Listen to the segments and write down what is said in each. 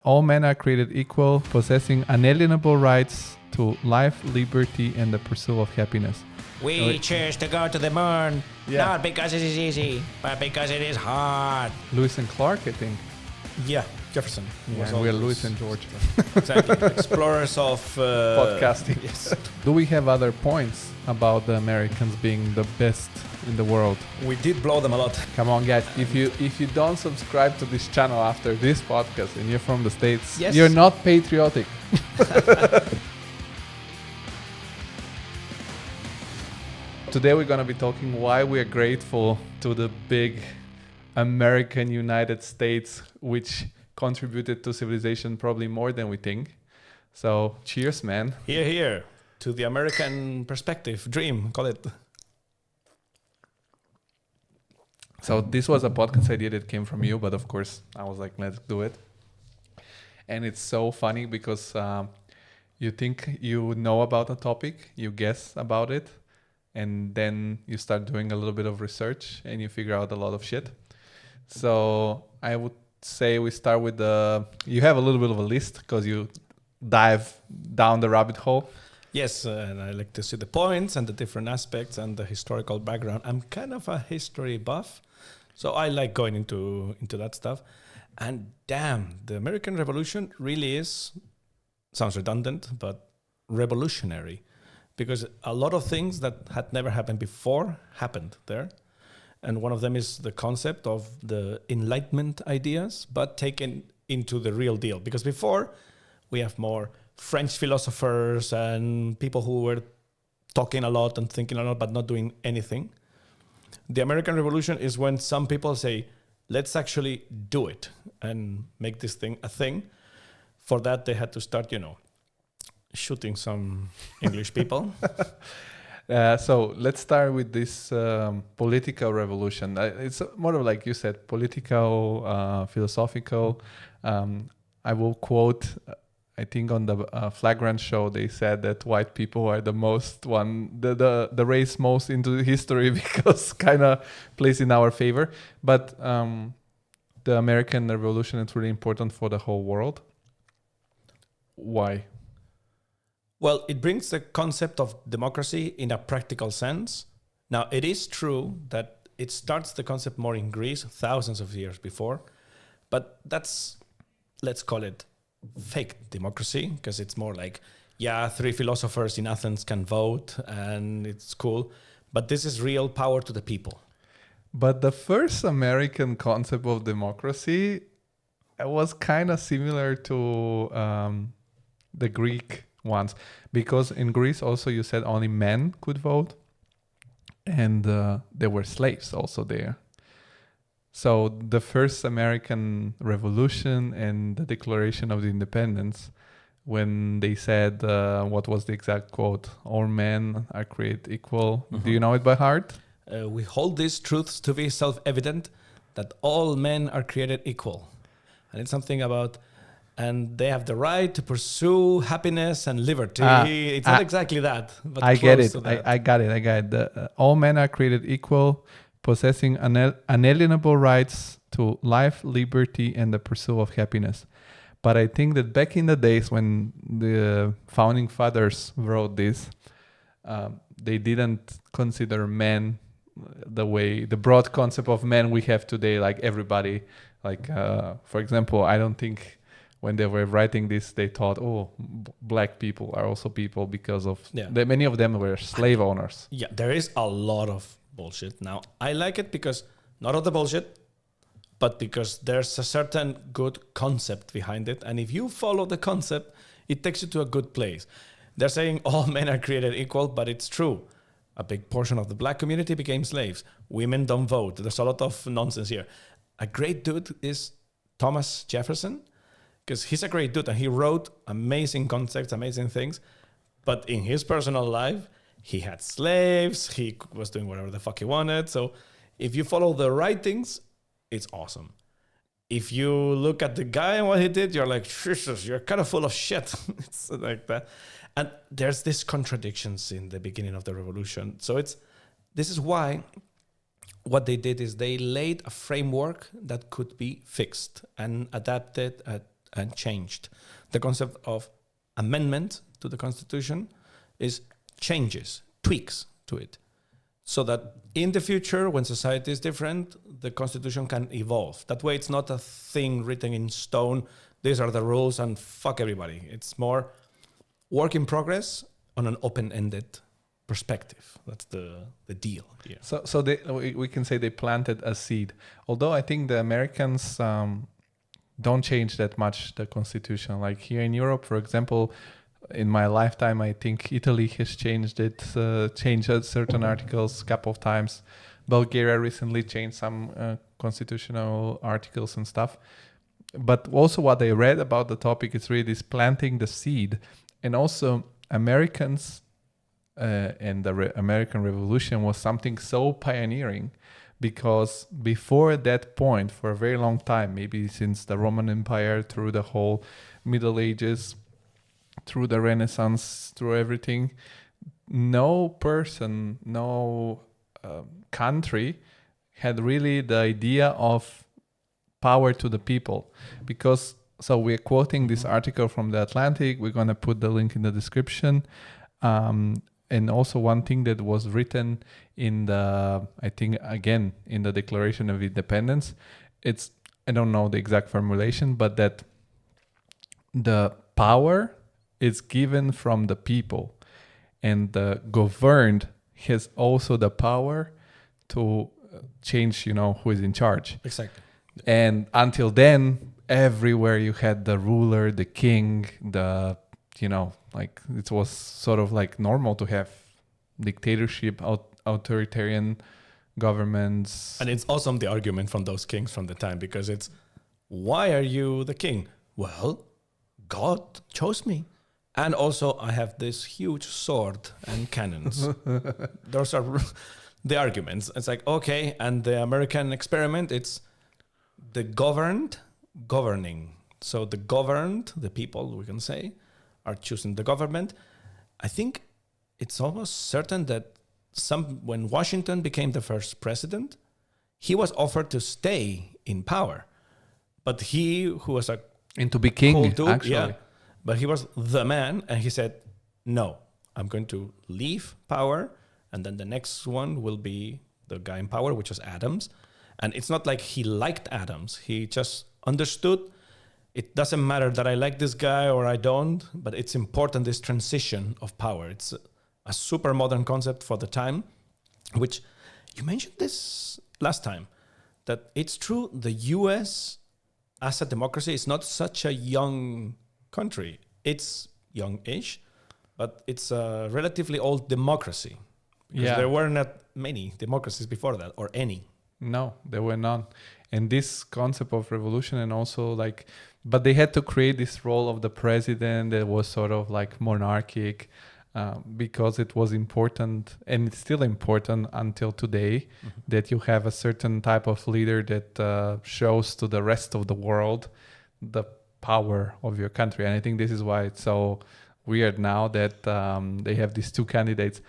All men are created equal, possessing unalienable rights to life, liberty, and the pursuit of happiness. We choose to go to the moon, not because it is easy, but because it is hard. Lewis and Clark, I think. Yeah, Jefferson. Yeah, we're Lewis and George. Exactly. Explorers of... podcasting. Yes. Do we have other points about the Americans being the best in the world? We did blow them a lot. Come on, guys. If you don't subscribe to this channel after this podcast and you're from the States, you're not patriotic. Today we're going to be talking why we are grateful to the big American United States, which contributed to civilization probably more than we think. So cheers, man. Here, here. To the American perspective, dream, call it. So this was a podcast idea that came from you, but of course I was like, let's do it. And it's so funny because you think you know about a topic, you guess about it, and then you start doing a little bit of research and you figure out a lot of shit. So I would say we start with you have a little bit of a list because you dive down the rabbit hole. Yes, and I like to see the points and the different aspects and the historical background. I'm kind of a history buff, so I like going into that stuff. And damn, the American Revolution really is, sounds redundant, but revolutionary. Because a lot of things that had never happened before happened there. And one of them is the concept of the Enlightenment ideas, but taken into the real deal. Because before, we have more French philosophers and people who were talking a lot and thinking a lot, but not doing anything. The American Revolution is when some people say, let's actually do it and make this thing a thing. For that, they had to start, shooting some English people. So let's start with this political revolution. It's more of, like you said, political, philosophical. I will quote, I think on the Flagrant show, they said that white people are the race most into history because kind of plays in our favor. But the American Revolution is really important for the whole world. Why? Well, it brings the concept of democracy in a practical sense. Now, it is true that it starts the concept more in Greece thousands of years before, but that's, let's call it fake democracy, because it's more like, 3 philosophers in Athens can vote and it's cool, but this is real power to the people. But the first American concept of democracy was kind of similar to the Greek ones, because in Greece also you said only men could vote, and there were slaves also there. So the first American Revolution and the Declaration of the Independence, when they said, what was the exact quote? All men are created equal. Mm-hmm. Do you know it by heart? We hold these truths to be self-evident, that all men are created equal. And it's something about, and they have the right to pursue happiness and liberty. It's not exactly that, but I get it. I got it. All men are created equal, possessing unalienable rights to life, liberty, and the pursuit of happiness. But I think that back in the days when the founding fathers wrote this, they didn't consider men the broad concept of men we have today, like everybody. Like, for example, I don't think when they were writing this, they thought, black people are also people because of many of them were slave owners. Yeah, there is a lot of bullshit. Now, I like it because not all the bullshit, but because there's a certain good concept behind it. And if you follow the concept, it takes you to a good place. They're saying all men are created equal, but it's true. A big portion of the black community became slaves. Women don't vote. There's a lot of nonsense here. A great dude is Thomas Jefferson, because he's a great dude and he wrote amazing concepts, amazing things. But in his personal life, he had slaves. He was doing whatever the fuck he wanted. So if you follow the right things, it's awesome. If you look at the guy and what he did, you're like, Jesus, you're kind of full of shit. It's like that. And there's these contradictions in the beginning of the revolution. So this is why what they did is they laid a framework that could be fixed and adapted and changed. The concept of amendment to the Constitution is changes, tweaks to it, so that in the future, when society is different, the Constitution can evolve. That way, it's not a thing written in stone. These are the rules and fuck everybody. It's more work in progress on an open-ended perspective. That's the deal here. So we can say they planted a seed. Although I think the Americans don't change that much the Constitution. Like here in Europe, for example, in my lifetime, I think Italy has changed it, changed certain articles a couple of times. Bulgaria recently changed some constitutional articles and stuff. But also what I read about the topic is really this planting the seed. And also Americans and the American Revolution was something so pioneering, because before that point, for a very long time, maybe since the Roman Empire, through the whole Middle Ages, through the Renaissance, through everything, no person, no country had really the idea of power to the people. Because, so we're quoting this article from the Atlantic, we're going to put the link in the description. And also one thing that was written in the, I think, again, in the Declaration of Independence, it's, I don't know the exact formulation, but that the power is given from the people, and the governed has also the power to change, who is in charge. Exactly. And until then, everywhere you had the ruler, the king, the, like it was sort of like normal to have dictatorship, authoritarian governments. And it's awesome, the argument from those kings from the time, because it's, why are you the king? Well, God chose me. And also I have this huge sword and cannons. Those are the arguments. It's like, okay, and the American experiment, it's the governed governing. So the governed, the people, we can say, are choosing the government. I think it's almost certain that when Washington became the first president, he was offered to stay in power. But he, who was and to be king, cool dude, actually. yeah, but he was the man, and he said, no, I'm going to leave power, and then the next one will be the guy in power, which was Adams. And it's not like he liked Adams. He just understood it doesn't matter that I like this guy or I don't, but it's important, this transition of power. It's a super modern concept for the time, which you mentioned this last time, that it's true, the US as a democracy is not such a young country. It's young-ish, but it's a relatively old democracy. Yeah. There were not many democracies before that, or any. No, there were none. And this concept of revolution, and also like, but they had to create this role of the president that was sort of like monarchic, because it was important, and it's still important until today, that you have a certain type of leader that shows to the rest of the world the power of your country. And I think this is why it's so weird now that they have these two candidates.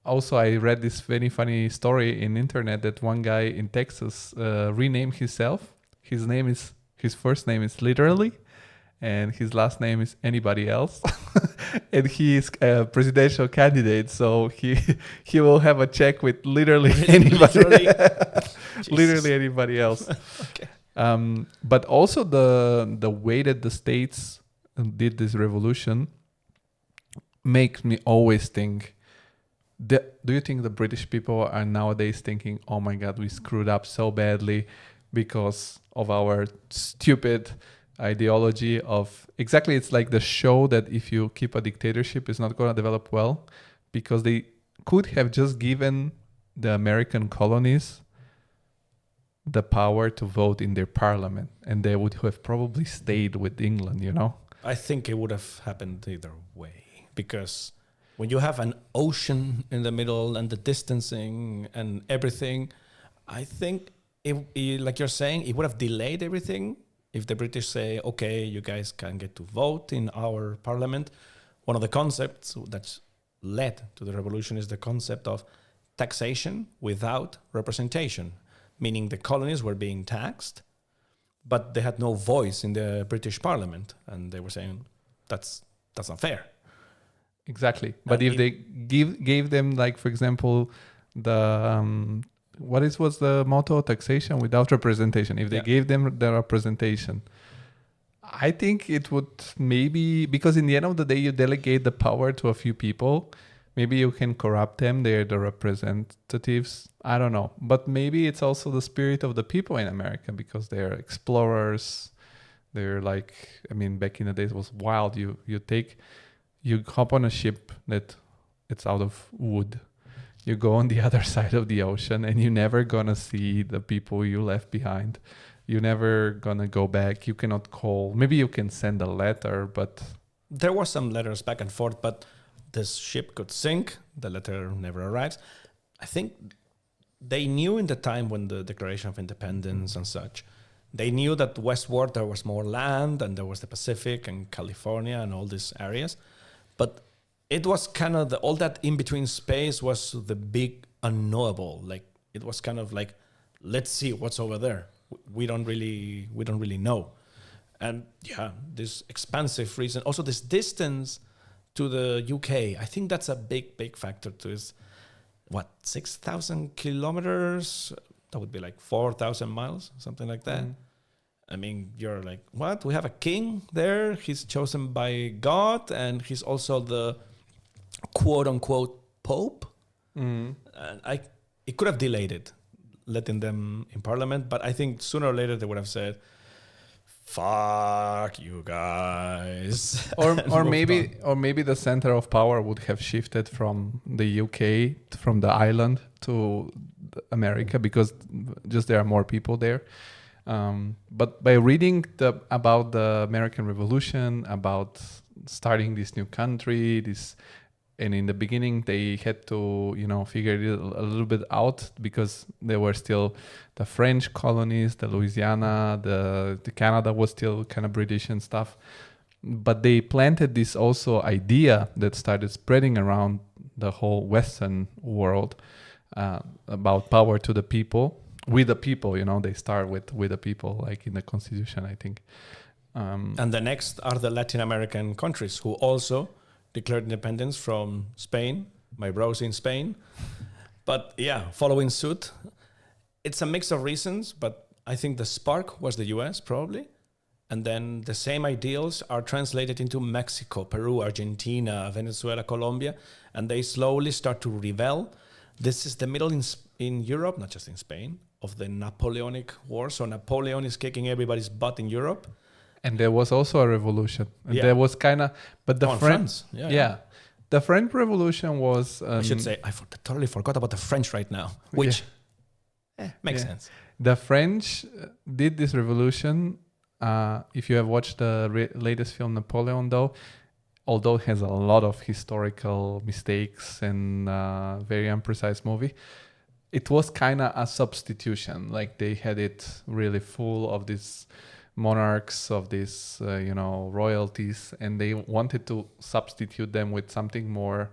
Also, I read this very funny story in internet that one guy in Texas renamed himself. His first name is literally, and his last name is anybody else. And he is a presidential candidate, so he will have a check with literally anybody. Literally anybody else. Okay. But also the way that the states did this revolution makes me always think, do you think the British people are nowadays thinking, oh my God, we screwed up so badly because of our stupid ideology of exactly, it's like the show that if you keep a dictatorship, it's not going to develop well, because they could have just given the American colonies the power to vote in their parliament, and they would have probably stayed with England, I think it would have happened either way, because when you have an ocean in the middle and the distancing and everything, I think, like you're saying, it would have delayed everything if the British say, okay, you guys can get to vote in our parliament. One of the concepts that's led to the revolution is the concept of taxation without representation, meaning the colonies were being taxed, but they had no voice in the British Parliament, and they were saying that's not fair. Exactly. But if they gave them, like, for example, the was the motto? Taxation without representation. If they gave them the representation, I think it would maybe, because in the end of the day, you delegate the power to a few people. Maybe you can corrupt them. They're the representatives. I don't know. But maybe it's also the spirit of the people in America, because they're explorers. They're like, I mean, back in the days it was wild. You hop on a ship that it's out of wood. You go on the other side of the ocean, and you're never gonna see the people you left behind. You're never gonna go back. You cannot call. Maybe you can send a letter, but there were some letters back and forth, but this ship could sink. The letter never arrives. I think they knew in the time when the Declaration of Independence and such, they knew that westward there was more land, and there was the Pacific and California and all these areas. But it was kind of all that in between space was the big unknowable. Like, it was kind of like, let's see what's over there. We don't really know. And yeah, this expansive reason, also this distance to the UK, I think that's a big factor to is 6,000 kilometers? That would be like 4,000 miles, something like that. I mean, you're like, what? We have a king there. He's chosen by God, and he's also the quote-unquote Pope. And it could have delayed it, letting them in Parliament, but I think sooner or later they would have said, fuck you guys. or maybe the center of power would have shifted from the UK, from the island, to America, because just there are more people there. But by reading about the American Revolution, about starting this new country, and in the beginning they had to, figure it a little bit out, because there were still the French colonies, the Louisiana, the Canada was still kind of British and stuff. But they planted this also idea that started spreading around the whole Western world, about power to the people. With the people, they start with the people, like in the Constitution, I think. And the next are the Latin American countries, who also declared independence from Spain. My bros in Spain. But yeah, following suit. It's a mix of reasons, but I think the spark was the US, probably. And then the same ideals are translated into Mexico, Peru, Argentina, Venezuela, Colombia, and they slowly start to rebel. This is the middle in Europe, not just in Spain, of the Napoleonic War. So Napoleon is kicking everybody's butt in Europe. And there was also a revolution. And there was kind of... But the France. Yeah. The French Revolution was... I should say, I totally forgot about the French right now, which makes sense. The French did this revolution. If you have watched the latest film, Napoleon, though, although it has a lot of historical mistakes and very imprecise movie, it was kind of a substitution. Like, they had it really full of these monarchs, of these, royalties, and they wanted to substitute them with something more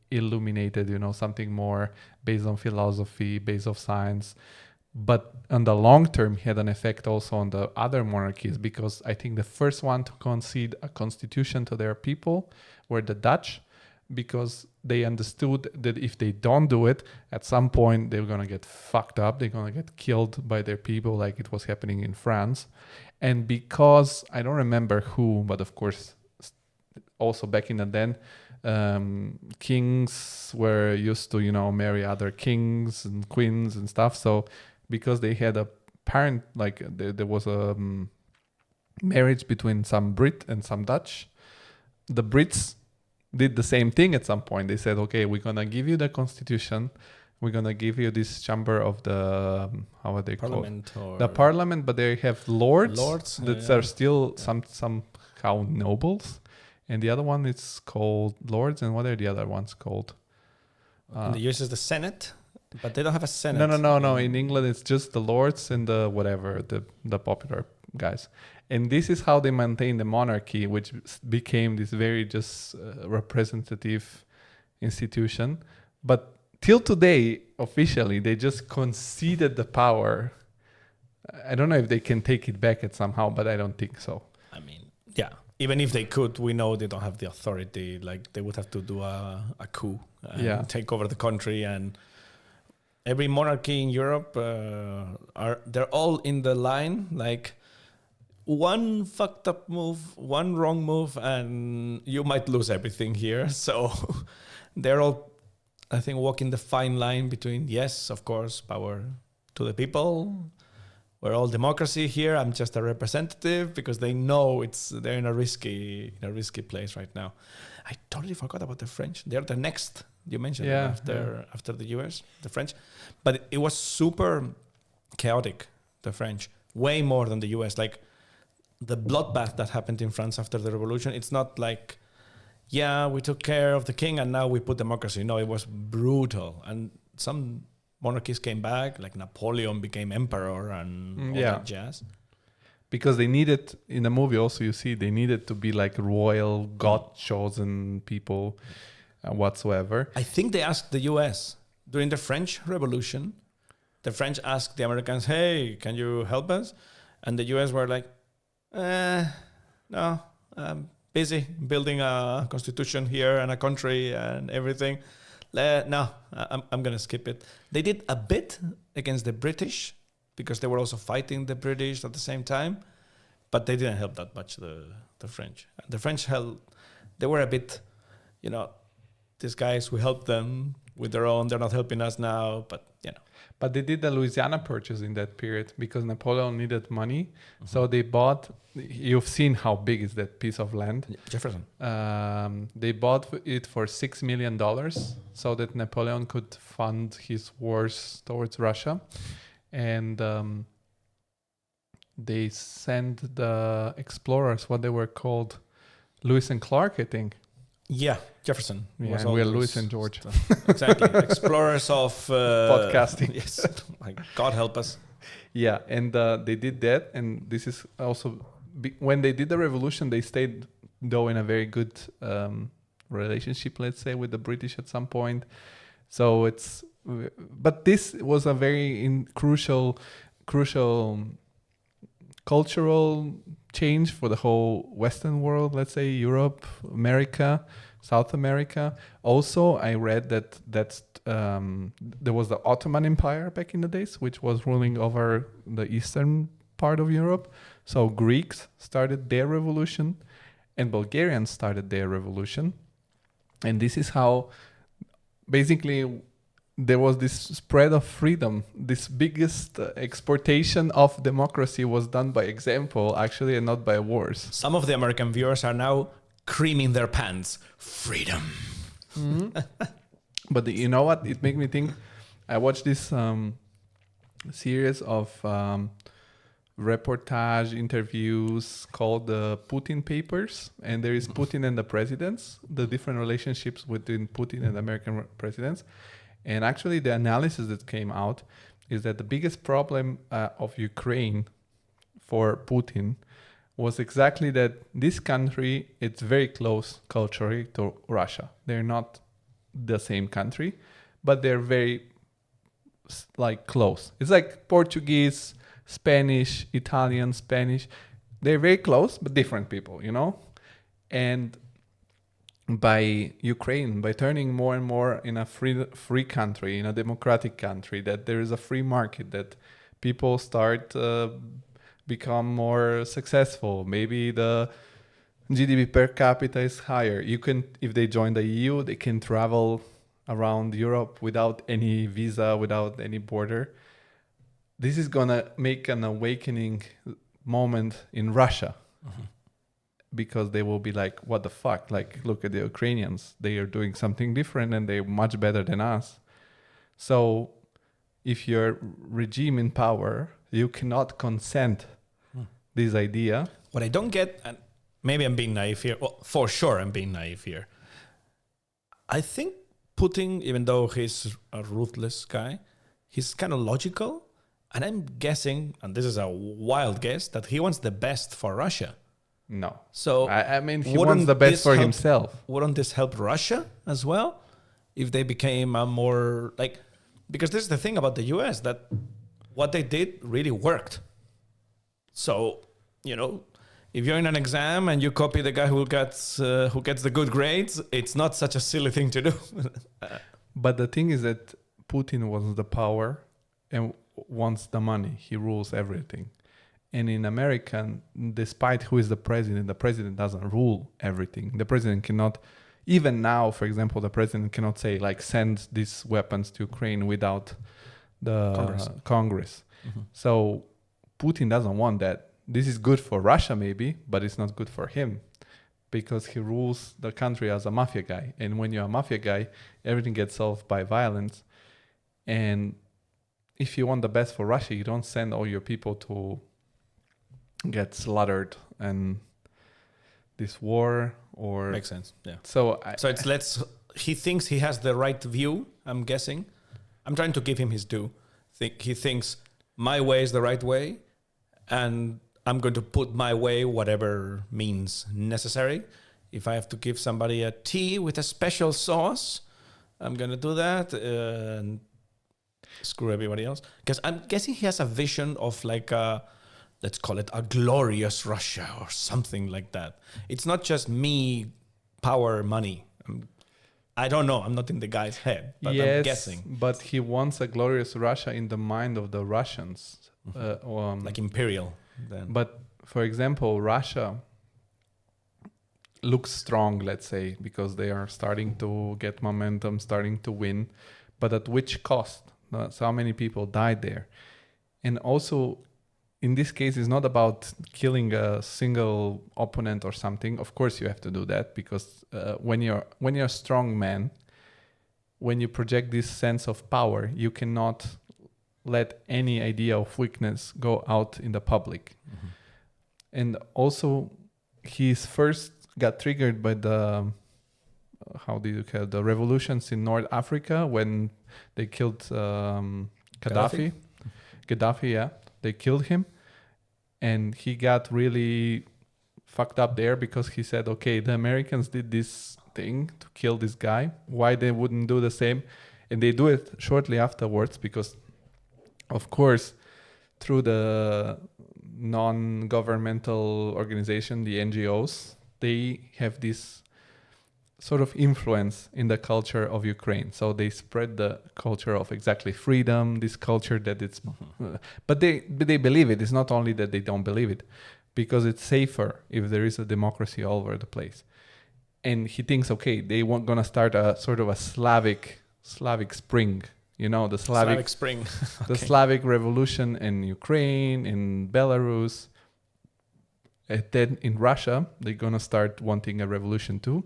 illuminated, something more based on philosophy, based on science. But on the long term, it had an effect also on the other monarchies, because I think the first one to concede a constitution to their people were the Dutch, because they understood that if they don't do it, at some point they're going to get fucked up. They're going to get killed by their people, like it was happening in France. And because, I don't remember who, but of course, also back in the then, kings were used to, marry other kings and queens and stuff. So because they had a parent, like there was a marriage between some Brit and some Dutch, the Brits did the same thing at some point. They said, okay, we're going to give you the constitution. We're going to give you this chamber of the, how are they Parliament called? The parliament, but they have lords that are still somehow nobles. And the other one is called lords. And what are the other ones called? In the US is the Senate, but they don't have a Senate. No. In England, it's just the lords and the whatever, the popular guys. And this is how they maintain the monarchy, which became this very just representative institution. But till today, officially, they just conceded the power I don't know if they can take it back somehow, but I don't think so. I mean, yeah. Even if they could, we know they don't have the authority. Like they would have to do a coup and take over the country. And every monarchy in Europe they're all in the line. Like one fucked up move, one wrong move, and you might lose everything here. So they're all, I think, walking the fine line between, yes, of course, power to the people. We're all democracy here. I'm just a representative, because they know they're in a risky place right now. I totally forgot about the French. They're the next. You mentioned after the US, the French, but it was super chaotic. The French, way more than the US. Like the bloodbath that happened in France after the revolution. It's not like, yeah, we took care of the king and now we put democracy. No, it was brutal, and some monarchies came back, like Napoleon became emperor and all that jazz. Because they needed, in the movie also you see, they needed to be like royal, God-chosen people whatsoever. I think they asked the US during the French Revolution. The French asked the Americans, hey, can you help us? And the US were like, no, I'm busy building a constitution here and a country and everything. No, I'm going to skip it. They did a bit against the British, because they were also fighting the British at the same time, but they didn't help that much, the French. The French they were a bit, these guys who helped them with their own, they're not helping us now, but, But they did the Louisiana Purchase in that period because Napoleon needed money. Mm-hmm. So they bought, you've seen how big is that piece of land. Jefferson. They bought it for $6 million so that Napoleon could fund his wars towards Russia. And they sent the explorers, what they were called, Lewis and Clark, I think. Yeah, Jefferson. Yeah, and we're Louis and George. Exactly. Explorers of... podcasting. Yes. Like, God help us. Yeah, and they did that. And this is also... when they did the revolution, they stayed, though, in a very good relationship, let's say, with the British at some point. So it's... But this was a very crucial cultural change for the whole Western world, let's say Europe, America, South America. Also, I read that there was the Ottoman Empire back in the days, which was ruling over the eastern part of Europe. So Greeks started their revolution and Bulgarians started their revolution. And this is how basically there was this spread of freedom. This biggest exportation of democracy was done by example, actually, and not by wars. Some of the American viewers are now creaming their pants. Freedom. Mm-hmm. But you know what? It made me think. I watched this series of reportage interviews called the Putin Papers. And there is Putin and the presidents, the different relationships between Putin and American presidents. And actually, the analysis that came out is that the biggest problem of Ukraine for Putin was exactly that this country, it's very close culturally to Russia. They're not the same country, but they're very close. It's like Portuguese, Spanish, Italian, Spanish. They're very close, but different people, And by Ukraine, by turning more and more in a free country, in a democratic country, that there is a free market, that people start become more successful. Maybe the GDP per capita is higher. You can, if they join the EU, they can travel around Europe without any visa, without any border. This is gonna make an awakening moment in Russia. Mm-hmm. Because they will be like, what the fuck? Like, look at the Ukrainians. They are doing something different and they're much better than us. So if your regime in power, you cannot consent this idea. What I don't get, and maybe I'm being naive here. Well, for sure I'm being naive here. I think Putin, even though he's a ruthless guy, he's kind of logical. And I'm guessing, and this is a wild guess, that he wants the best for Russia. No. So I mean, he wants the best for himself. Wouldn't this help Russia as well? If they became a more because this is the thing about the US, that what they did really worked. So, if you're in an exam and you copy the guy who gets the good grades, it's not such a silly thing to do. But the thing is that Putin wants the power and wants the money. He rules everything. And in America, despite who is the president doesn't rule everything. The president cannot, even now, for example, the president cannot say, like, send these weapons to Ukraine without the Congress. Mm-hmm. So Putin doesn't want that. This is good for Russia, maybe, but it's not good for him because he rules the country as a mafia guy. And when you're a mafia guy, everything gets solved by violence. And if you want the best for Russia, you don't send all your people to get slaughtered and this war or... Makes sense, yeah. So he thinks he has the right view, I'm guessing. I'm trying to give him his due. He thinks my way is the right way, and I'm going to put my way whatever means necessary. If I have to give somebody a tea with a special sauce, I'm going to do that and screw everybody else. Because I'm guessing he has a vision of like let's call it a glorious Russia or something like that. It's not just me, power, money. I don't know. I'm not in the guy's head, but I'm guessing. But he wants a glorious Russia in the mind of the Russians. Like imperial. Then. But, for example, Russia looks strong, let's say, because they are starting to get momentum, starting to win. But at which cost? So how many people died there? And also, in this case, it's not about killing a single opponent or something. Of course, you have to do that because when you're a strong man, when you project this sense of power, you cannot let any idea of weakness go out in the public. Mm-hmm. And also, he's first got triggered by the the revolutions in North Africa when they killed Gaddafi. Gaddafi, yeah. They killed him, and he got really fucked up there because he said, okay, the Americans did this thing to kill this guy. Why they wouldn't do the same? And they do it shortly afterwards because, of course, through the non-governmental organization, the NGOs, they have this sort of influence in the culture of Ukraine. So they spread the culture of exactly freedom, this culture that it's... But they believe it. It's not only that they don't believe it, because it's safer if there is a democracy all over the place. And he thinks, okay, they weren't going to start a sort of a Slavic spring, the Slavic spring. The Slavic revolution in Ukraine, in Belarus. And then in Russia, they're going to start wanting a revolution too.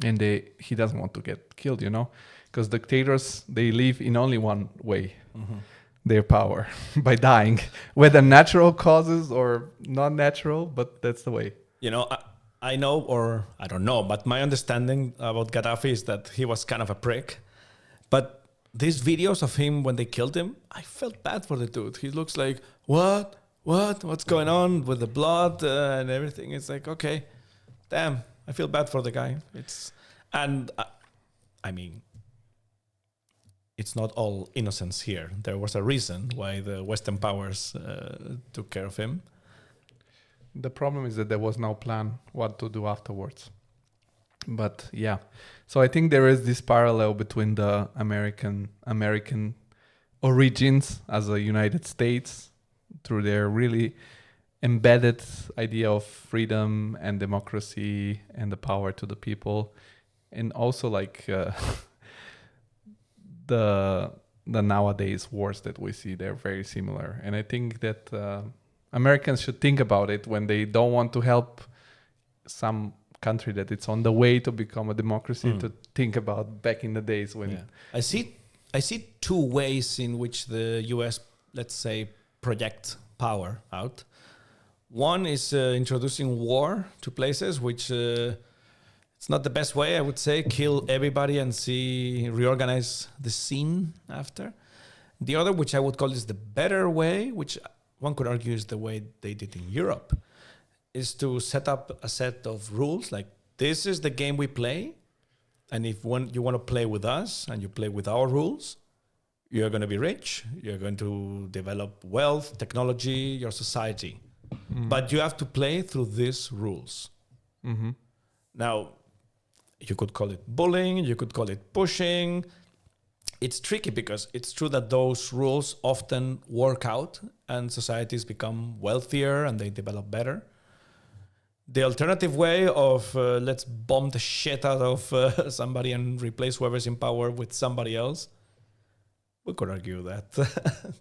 And he doesn't want to get killed, because dictators, they live in only one way, their power, by dying, whether natural causes or not natural, but that's the way. I know, or I don't know, but my understanding about Gaddafi is that he was kind of a prick. But these videos of him when they killed him, I felt bad for the dude. He looks like, what's going on with the blood and everything? It's like, okay, damn. I feel bad for the guy. It's not all innocence here. There was a reason why the Western powers took care of him. The problem is that there was no plan what to do afterwards. But yeah, so I think there is this parallel between the American origins as a United States through their really embedded idea of freedom and democracy and the power to the people, and also like the nowadays wars that we see, they're very similar. And I think that Americans should think about it when they don't want to help some country that it's on the way to become a democracy, to think about back in the days when... I see two ways in which the US, let's say, project power out. One is introducing war to places, which it's not the best way, I would say. Kill everybody and reorganize the scene after. The other, which I would call is the better way, which one could argue is the way they did in Europe, is to set up a set of rules. Like, this is the game we play. And if you want to play with us and you play with our rules, you're going to be rich. You're going to develop wealth, technology, your society. But you have to play through these rules. Mm-hmm. Now, you could call it bullying, you could call it pushing. It's tricky because it's true that those rules often work out and societies become wealthier and they develop better. The alternative way of let's bomb the shit out of somebody and replace whoever's in power with somebody else, we could argue that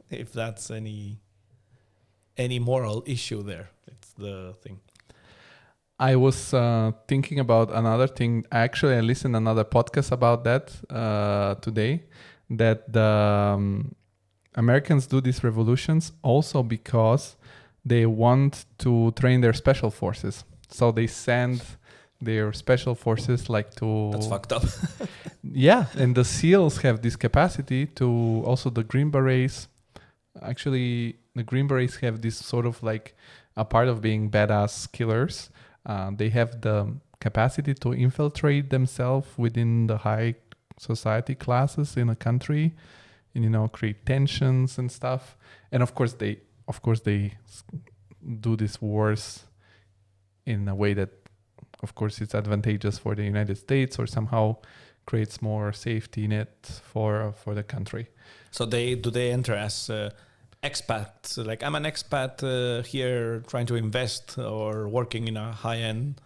if that's any moral issue there. It's the thing. I was thinking about another thing. Actually, I listened to another podcast about that today, that the Americans do these revolutions also because they want to train their special forces. So they send their special forces like to... That's fucked up. Yeah, and the SEALs have this capacity to... Also the Green Berets. Actually, the Green Berets have this sort of like a part of being badass killers. They have the capacity to infiltrate themselves within the high society classes in a country and, create tensions and stuff. And of course they do these wars in a way that, of course, it's advantageous for the United States or somehow creates more safety net for the country. So do they enter as expats? Like, I'm an expat here trying to invest or working in a high-end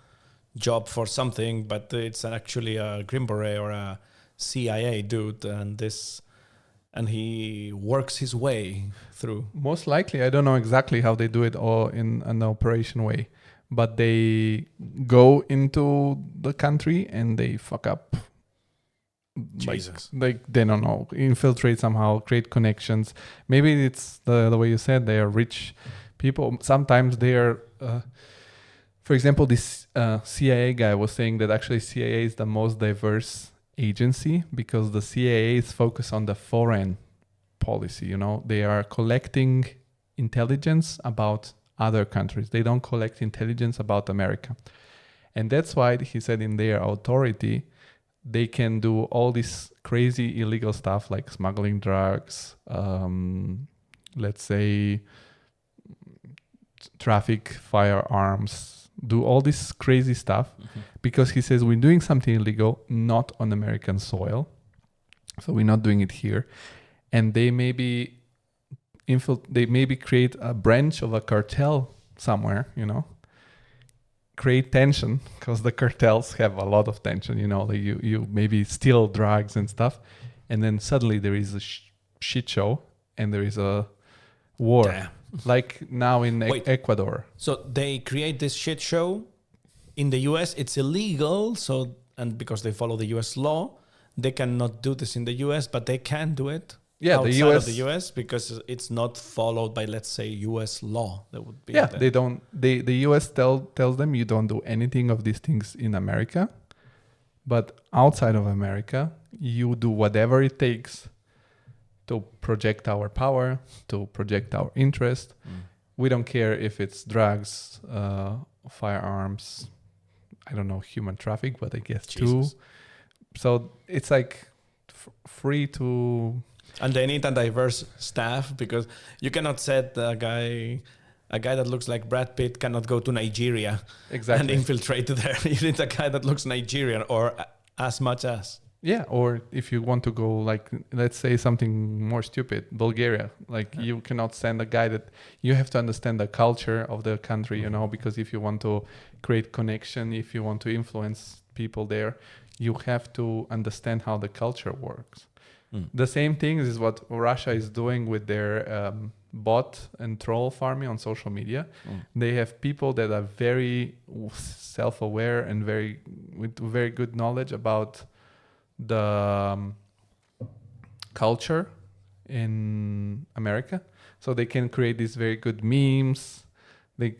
job for something, but it's actually a Green Beret or a CIA dude, and he works his way through. Most likely, I don't know exactly how they do it all in an operation way, but they go into the country and they fuck up. Jesus. Like they don't know, infiltrate somehow, create connections. Maybe it's the way you said, they are rich people. Sometimes they are, for example, this CIA guy was saying that actually CIA is the most diverse agency because the CIA is focused on the foreign policy. They are collecting intelligence about other countries. They don't collect intelligence about America. And that's why he said in their authority, they can do all this crazy illegal stuff like smuggling drugs, let's say traffic firearms, do all this crazy stuff because he says we're doing something illegal, not on American soil. So we're not doing it here. And they maybe create a branch of a cartel somewhere, create tension because the cartels have a lot of tension, like you maybe steal drugs and stuff, and then suddenly there is a shit show and there is a war. Damn. Like now in Ecuador. So they create this shit show in the US. It's illegal, and because they follow the US law, they cannot do this in the US, but they can do it. Yeah, outside of the US because it's not followed by, let's say, US law. That would be. Yeah, they don't. The US tells them you don't do anything of these things in America, but outside of America, you do whatever it takes to project our power, to project our interest. We don't care if it's drugs, firearms, I don't know, human traffic, but I guess too. So it's like free to... And they need a diverse staff because you cannot set a guy that looks like Brad Pitt cannot go to Nigeria and infiltrate there. You need a guy that looks Nigerian or as much as. Yeah, or if you want to go, like, let's say something more stupid, Bulgaria. Like, you cannot send a guy that... You have to understand the culture of the country, because if you want to create connection, if you want to influence people there, you have to understand how the culture works. The same thing is what Russia is doing with their bot and troll farming on social media. They have people that are very self-aware and with very good knowledge about the culture in America. So they can create these very good memes. They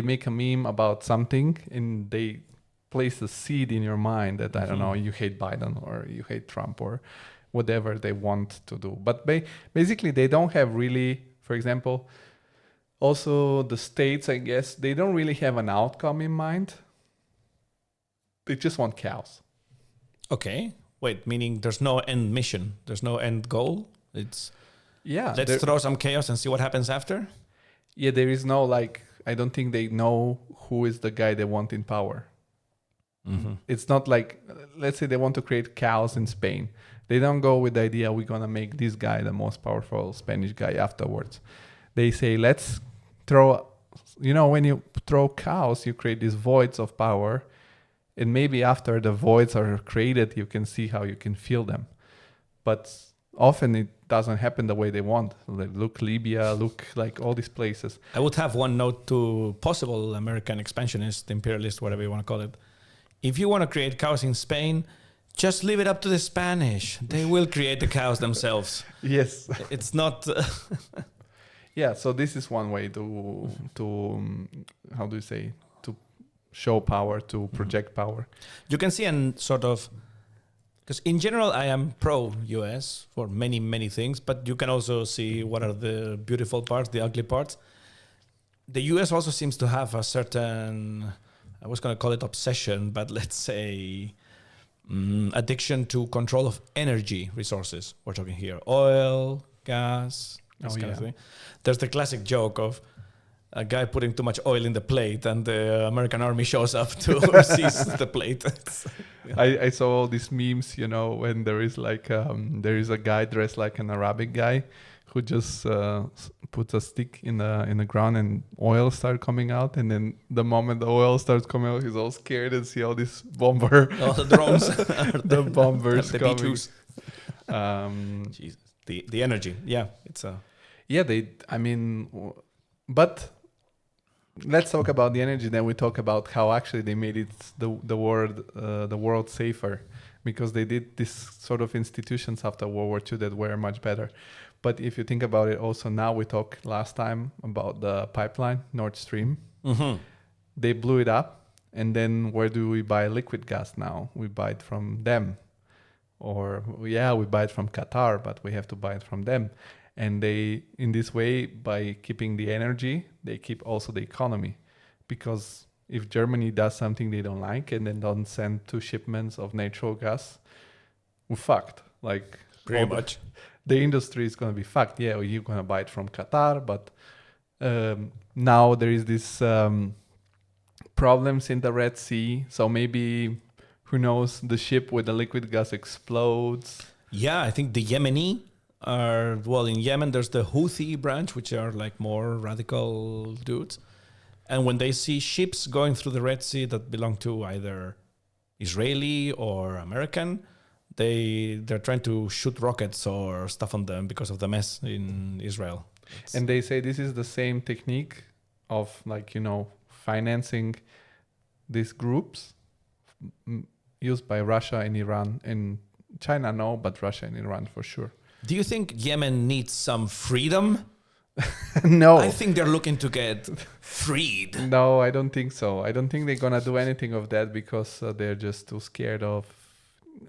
make a meme about something and they place a seed in your mind that, I don't know, you hate Biden or you hate Trump or whatever they want to do. But basically, they don't have really, for example, also the states, I guess, they don't really have an outcome in mind. They just want chaos. Okay. Wait, meaning there's no end mission. There's no end goal. Let's throw some chaos and see what happens after. Yeah, there is no like I don't think they know who is the guy they want in power. Mm-hmm. It's not like, let's say they want to create chaos in Spain. They don't go with the idea we're going to make this guy the most powerful Spanish guy afterwards. They say, let's throw, when you throw chaos, you create these voids of power. And maybe after the voids are created, you can see how you can fill them. But often it doesn't happen the way they want. Like, look Libya, look like all these places. I would have one note to possible American expansionist, imperialist, whatever you want to call it. If you want to create chaos in Spain, just leave it up to the Spanish. They will create the chaos themselves. Yes. It's not... Yeah, so this is one way to how do you say, to show power, to project power. You can see and sort of... Because in general, I am pro-US for many, many things, but you can also see what are the beautiful parts, the ugly parts. The US also seems to have a certain, I was going to call it obsession, but let's say addiction to control of energy resources. We're talking here oil, gas, this kind of thing. There's the classic joke of a guy putting too much oil in the plate and the American army shows up to seize the plate. I saw all these memes, when there is like, there is a guy dressed like an Arabic guy who just puts a stick in the ground and oil start coming out. And then the moment the oil starts coming out, he's all scared and see all these bomber. All the drones. the bombers the coming. B2s. Jesus. The energy. Yeah. It's a... Yeah, but let's talk about the energy. Then we talk about how actually they made it the world safer, because they did this sort of institutions after World War II that were much better. But if you think about it, also now we talked last time about the pipeline Nord Stream. Mm-hmm. They blew it up, and then where do we buy liquid gas now? We buy it from them, or we buy it from Qatar, but we have to buy it from them. And they, in this way, by keeping the energy, they keep also the economy. Because if Germany does something they don't like and then don't send 2 shipments of natural gas, we're fucked. Like, pretty much. The industry is going to be fucked. Yeah, you're going to buy it from Qatar, but now there is this problems in the Red Sea. So maybe, who knows, the ship with the liquid gas explodes. Yeah, I think the Yemeni are, well, in Yemen, there's the Houthi branch, which are like more radical dudes. And when they see ships going through the Red Sea that belong to either Israeli or American, they're trying to shoot rockets or stuff on them because of the mess in Israel. And they say this is the same technique of, like, financing these groups used by Russia and Iran. And China, no, but Russia and Iran for sure. Do you think Yemen needs some freedom? No. I think they're looking to get freed. No, I don't think so. I don't think they're going to do anything of that because they're just too scared of...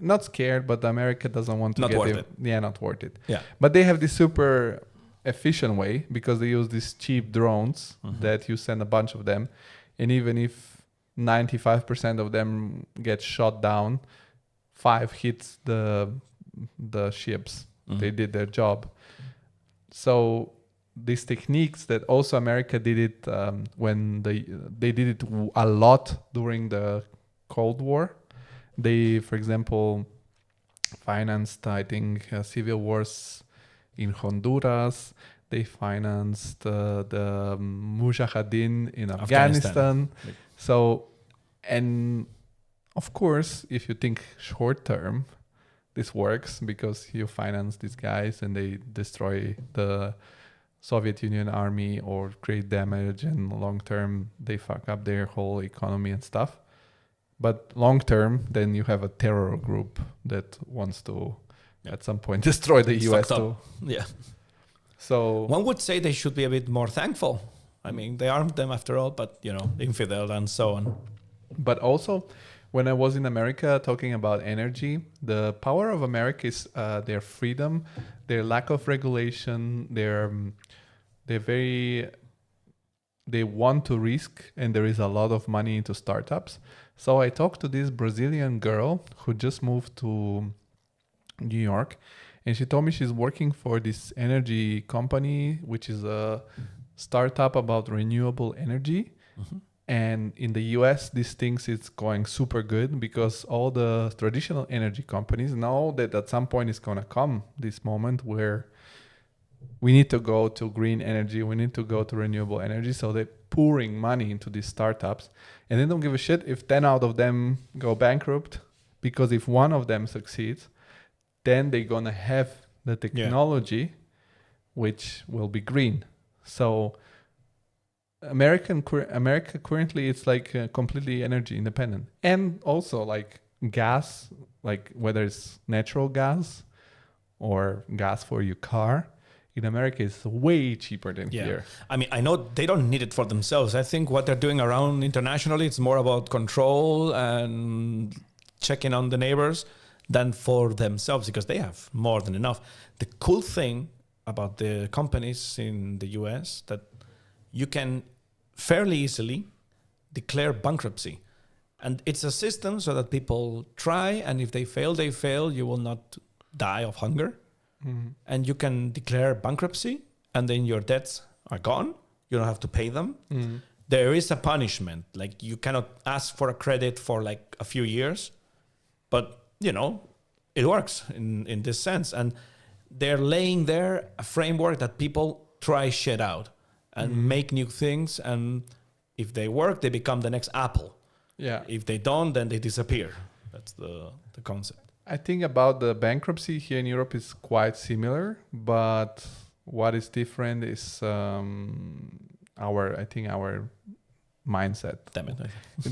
Not scared, but America doesn't want to not get worth it. it. Yeah, not worth it. Yeah. But they have this super efficient way because they use these cheap drones that you send a bunch of them. And even if 95% of them get shot down, 5 hits the ships. They did their job. So these techniques that also America did it when they did it a lot during the Cold War. They, for example, financed, I think, civil wars in Honduras. They financed the Mujahideen in Afghanistan. So, and of course, if you think short term, this works because you finance these guys and they destroy the Soviet Union army or create damage, and long term they fuck up their whole economy and stuff. But long term, then you have a terror group that wants to at some point destroy the US too. Yeah. So one would say they should be a bit more thankful. I mean, they armed them after all, but infidel and so on. But also, when I was in America talking about energy, the power of America is their freedom, their lack of regulation, they want to risk, and there is a lot of money into startups. So I talked to this Brazilian girl who just moved to New York, and she told me she's working for this energy company, which is startup about renewable energy. Mhm. And in the US, these things is going super good because all the traditional energy companies know that at some point it's going to come this moment where we need to go to green energy, we need to go to renewable energy. So they're pouring money into these startups and they don't give a shit if 10 out of them go bankrupt, because if one of them succeeds, then they're going to have the technology which will be green. So America currently it's like completely energy independent, and also like gas, like whether it's natural gas or gas for your car, in America is way cheaper than here. I mean, I know they don't need it for themselves. I think what they're doing around internationally, it's more about control and checking on the neighbors than for themselves, because they have more than enough. The cool thing about the companies in the US that you can fairly easily declare bankruptcy. And it's a system so that people try, and if they fail, they fail. You will not die of hunger. Mm-hmm. And you can declare bankruptcy, and then your debts are gone. You don't have to pay them. Mm-hmm. There is a punishment. Like, you cannot ask for a credit for like a few years, but you know, it works in this sense. And they're laying there a framework that people try shit out and make new things. And if they work, they become the next Apple. Yeah. If they don't, then they disappear. That's the concept. I think about the bankruptcy here in Europe is quite similar, but what is different is our mindset. Damn it.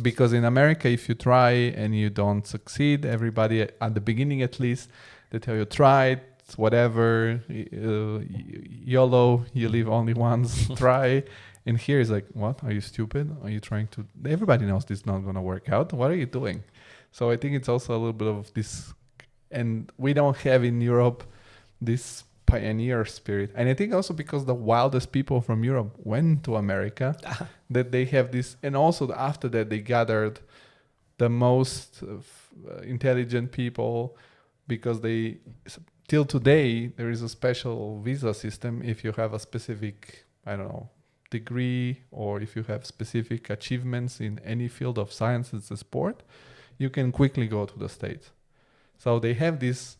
Because in America, if you try and you don't succeed, everybody at the beginning at least, they tell you try it, whatever, YOLO, you live only once, try. And here is like, what? Are you stupid? Are you trying to? Everybody knows this is not going to work out. What are you doing? So I think it's also a little bit of this, and we don't have in Europe this pioneer spirit. And I think also because the wildest people from Europe went to America, that they have this, and also after that they gathered the most intelligent people, because they, till today, there is a special visa system if you have a specific, I don't know, degree, or if you have specific achievements in any field of science and sport, you can quickly go to the States. So they have this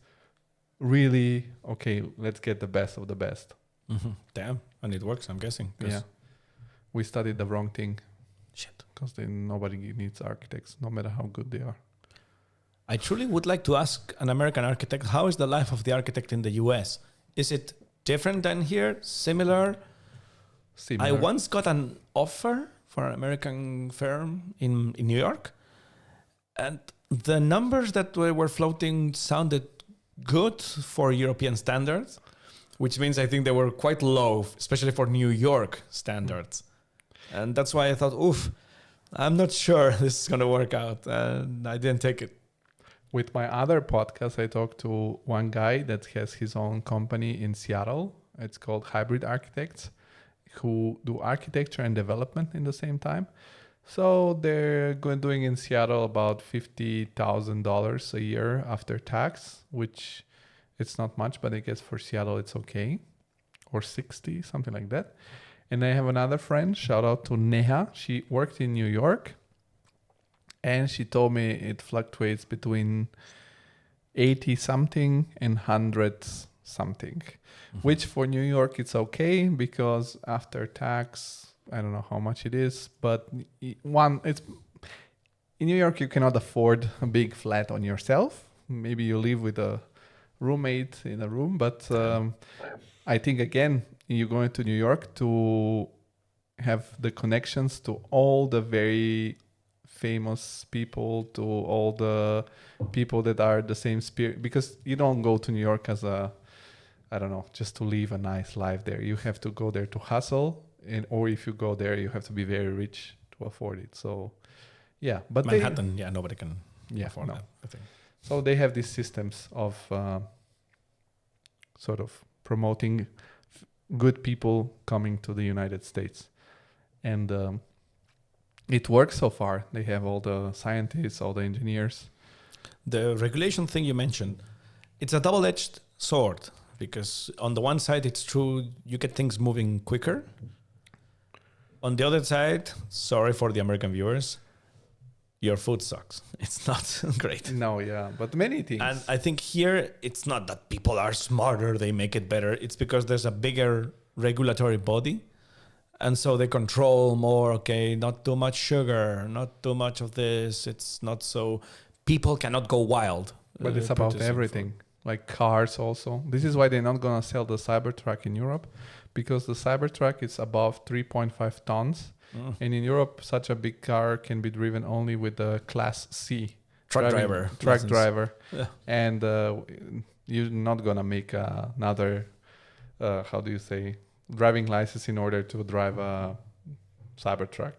really, okay, let's get the best of the best. Mm-hmm. Damn. And it works, I'm guessing. Yeah. We studied the wrong thing. Shit. Because then nobody needs architects, no matter how good they are. I truly would like to ask an American architect, how is the life of the architect in the US? Is it different than here? Similar? I once got an offer for an American firm in New York, and the numbers that were floating sounded good for European standards, which means I think they were quite low, especially for New York standards. And that's why I thought, oof, I'm not sure this is going to work out. And I didn't take it. With my other podcast, I talked to one guy that has his own company in Seattle. It's called Hybrid Architects, who do architecture and development in the same time. So they're doing in Seattle about $50,000 a year after tax, which it's not much, but I guess for Seattle it's okay, or 60, something like that. And I have another friend, shout out to Neha. She worked in New York, and she told me it fluctuates between 80 something and 100 something, which for New York it's okay, because after tax, I don't know how much it is, but it's in New York you cannot afford a big flat on yourself. Maybe you live with a roommate in a room, but I think again you're going to New York to have the connections to all the very famous people, to all the people that are the same spirit, because you don't go to New York as a, I don't know, just to live a nice life there. You have to go there to hustle. Or if you go there, you have to be very rich to afford it. So, yeah. But Manhattan, nobody can afford that, I think. So they have these systems of sort of promoting good people coming to the United States. And it works so far. They have all the scientists, all the engineers. The regulation thing you mentioned, it's a double-edged sword, because on the one side, it's true, you get things moving quicker. On the other side, sorry for the American viewers, your food sucks. It's not great. No, yeah, but many things. And I think here, it's not that people are smarter, they make it better. It's because there's a bigger regulatory body. And so they control more, okay, not too much sugar, not too much of this. It's not so... People cannot go wild. But it's about everything, like cars also. This is why they're not going to sell the Cybertruck in Europe, because the Cybertruck is above 3.5 tons. And in Europe, such a big car can be driven only with the Class C. Truck driver. Yeah. And you're not going to make another, how do you say, driving license in order to drive a Cybertruck.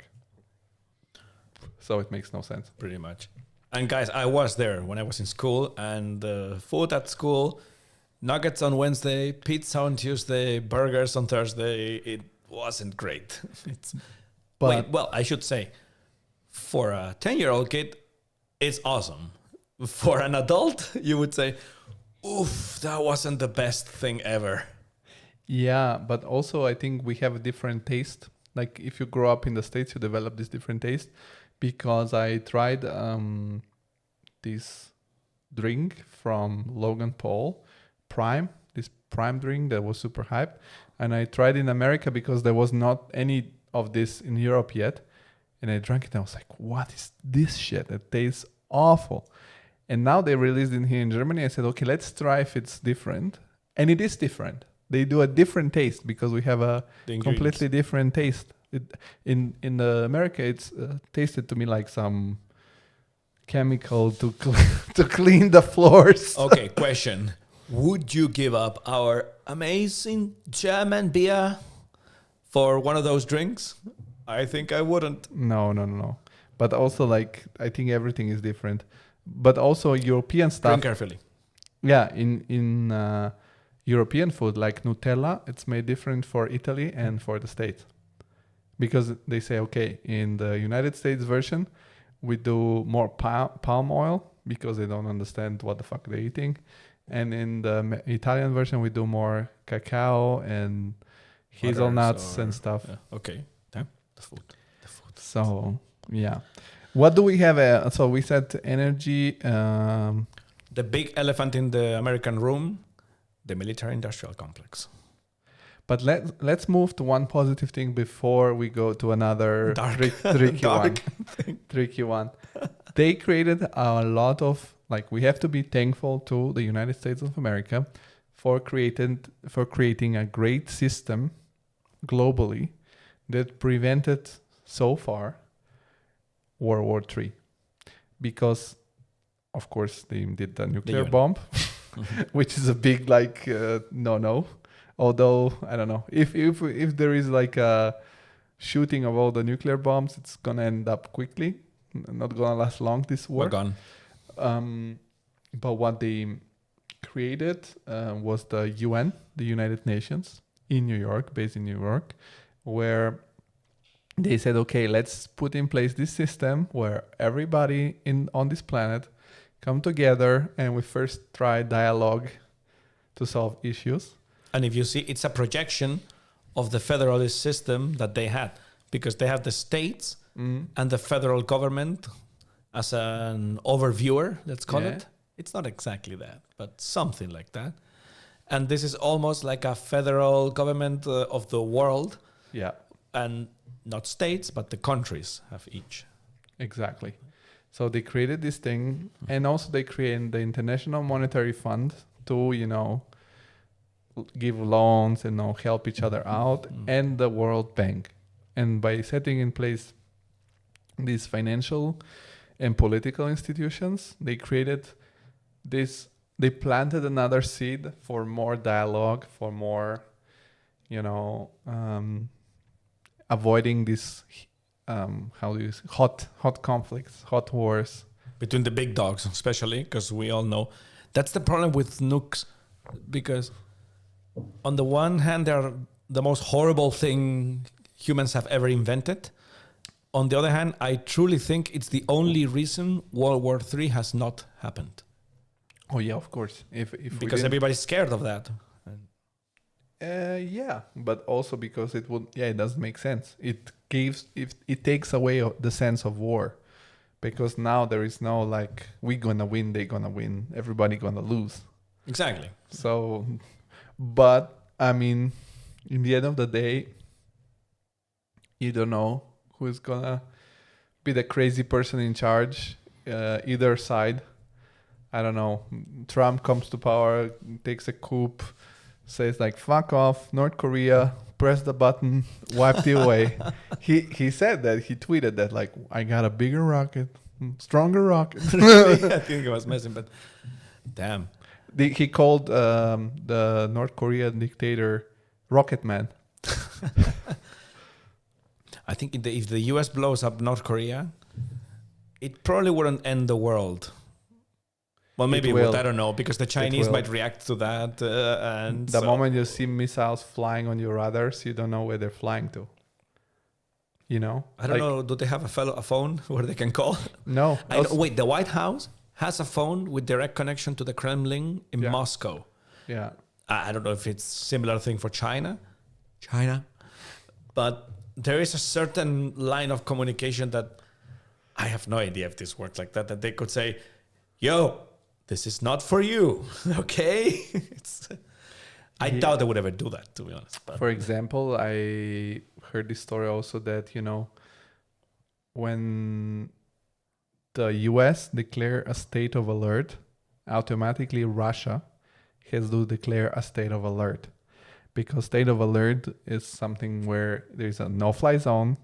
So it makes no sense. Pretty much. And guys, I was there when I was in school, and food at school, nuggets on Wednesday, pizza on Tuesday, burgers on Thursday. It wasn't great. I should say, for a 10-year-old kid, it's awesome. For an adult, you would say, oof, that wasn't the best thing ever. Yeah, but also I think we have a different taste. Like if you grow up in the States, you develop this different taste. Because I tried this drink from Logan Paul, this Prime drink that was super hyped. And I tried in America because there was not any of this in Europe yet. And I drank it and I was like, what is this shit? It tastes awful. And now they released it here in Germany. I said, okay, let's try if it's different. And it is different. They do a different taste because we have a completely different taste. In America, it's tasted to me like some chemical to clean the floors. Okay, question. Would you give up our amazing German beer for one of those drinks? I think I wouldn't. No. But also, like, I think everything is different. But also European stuff. Drink carefully. Yeah, in European food, like Nutella, it's made different for Italy and for the States. Because they say, okay, in the United States version, we do more palm oil because they don't understand what the fuck they're eating. And in the Italian version, we do more cacao and hazelnuts and stuff. Yeah. Okay. The food. So, yeah. What do we have? So we said energy. The big elephant in the American room, the military-industrial complex. But let's move to one positive thing before we go to another tricky one. They created a lot of, like, we have to be thankful to the United States of America for creating a great system globally that prevented so far World War III. Because, of course, they did the nuclear bomb, which is a big, like, no. Although, I don't know, if there is like a shooting of all the nuclear bombs, it's going to end up quickly. Not going to last long, this war. We're gone. But what they created was the UN, the United Nations, in New York, based in New York, where they said, okay, let's put in place this system where everybody on this planet come together and we first try dialogue to solve issues. And if you see, it's a projection of the federalist system that they had, because they have the states and the federal government as an overviewer, let's call it. It's not exactly that, but something like that. And this is almost like a federal government of the world. Yeah. And not states, but the countries have each. Exactly. So they created this thing, and also they created the International Monetary Fund to, give loans and help each other out, and the World Bank. And by setting in place these financial and political institutions, they created this, they planted another seed for more dialogue, for more, avoiding this, hot conflicts, hot wars. Between the big dogs, especially, because we all know that's the problem with nukes, because on the one hand, they're the most horrible thing humans have ever invented. On the other hand, I truly think it's the only reason World War III has not happened. Oh yeah, of course. If because everybody's scared of that. Yeah, but also because it doesn't make sense. It takes away the sense of war, because now there is no like we gonna win, they gonna win, everybody gonna lose. Exactly. So, but I mean, in the end of the day, you don't know who's gonna be the crazy person in charge, either side. I don't know. Trump comes to power, takes a coup, says like "fuck off, North Korea." Press the button, wiped it away. He said that, he tweeted that like, I got a bigger rocket, stronger rocket. I think I was messing, but damn. He called the North Korean dictator Rocket Man. I think if the US blows up North Korea, it probably wouldn't end the world. Well, maybe it would, I don't know, because the Chinese might react to that. And the moment you see missiles flying on your radars, you don't know where they're flying to. You know? I don't know. Do they have a phone where they can call? No. Wait, the White House has a phone with direct connection to the Kremlin in Moscow. Yeah. I don't know if it's similar thing for China. But there is a certain line of communication that I have no idea if this works like that, that they could say, yo, this is not for you, okay? I doubt they would ever do that, to be honest. But. For example, I heard this story also that, when the US declare a state of alert, automatically Russia has to declare a state of alert. Because state of alert is something where there's a no-fly zone,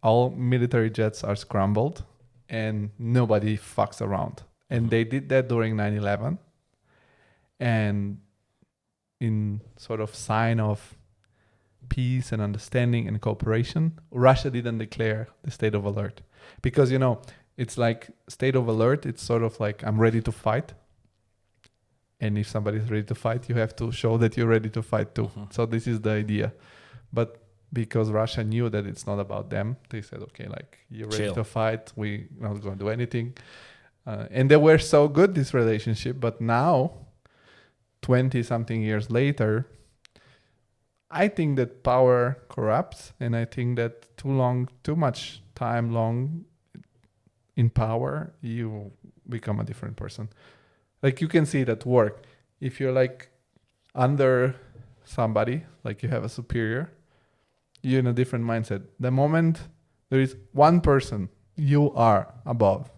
all military jets are scrambled, and nobody fucks around. And they did that during 9/11. And in sort of sign of peace and understanding and cooperation, Russia didn't declare the state of alert. Because, it's like state of alert, it's sort of like, I'm ready to fight. And if somebody's ready to fight, you have to show that you're ready to fight too. Mm-hmm. So this is the idea. But because Russia knew that it's not about them, they said, okay, like, you're ready to fight, we're not going to do anything. And they were so good, this relationship. But now, 20-something years later, I think that power corrupts. And I think that too much time long in power, you become a different person. Like, you can see it at work. If you're like under somebody, like you have a superior, you're in a different mindset. The moment there is one person you are above,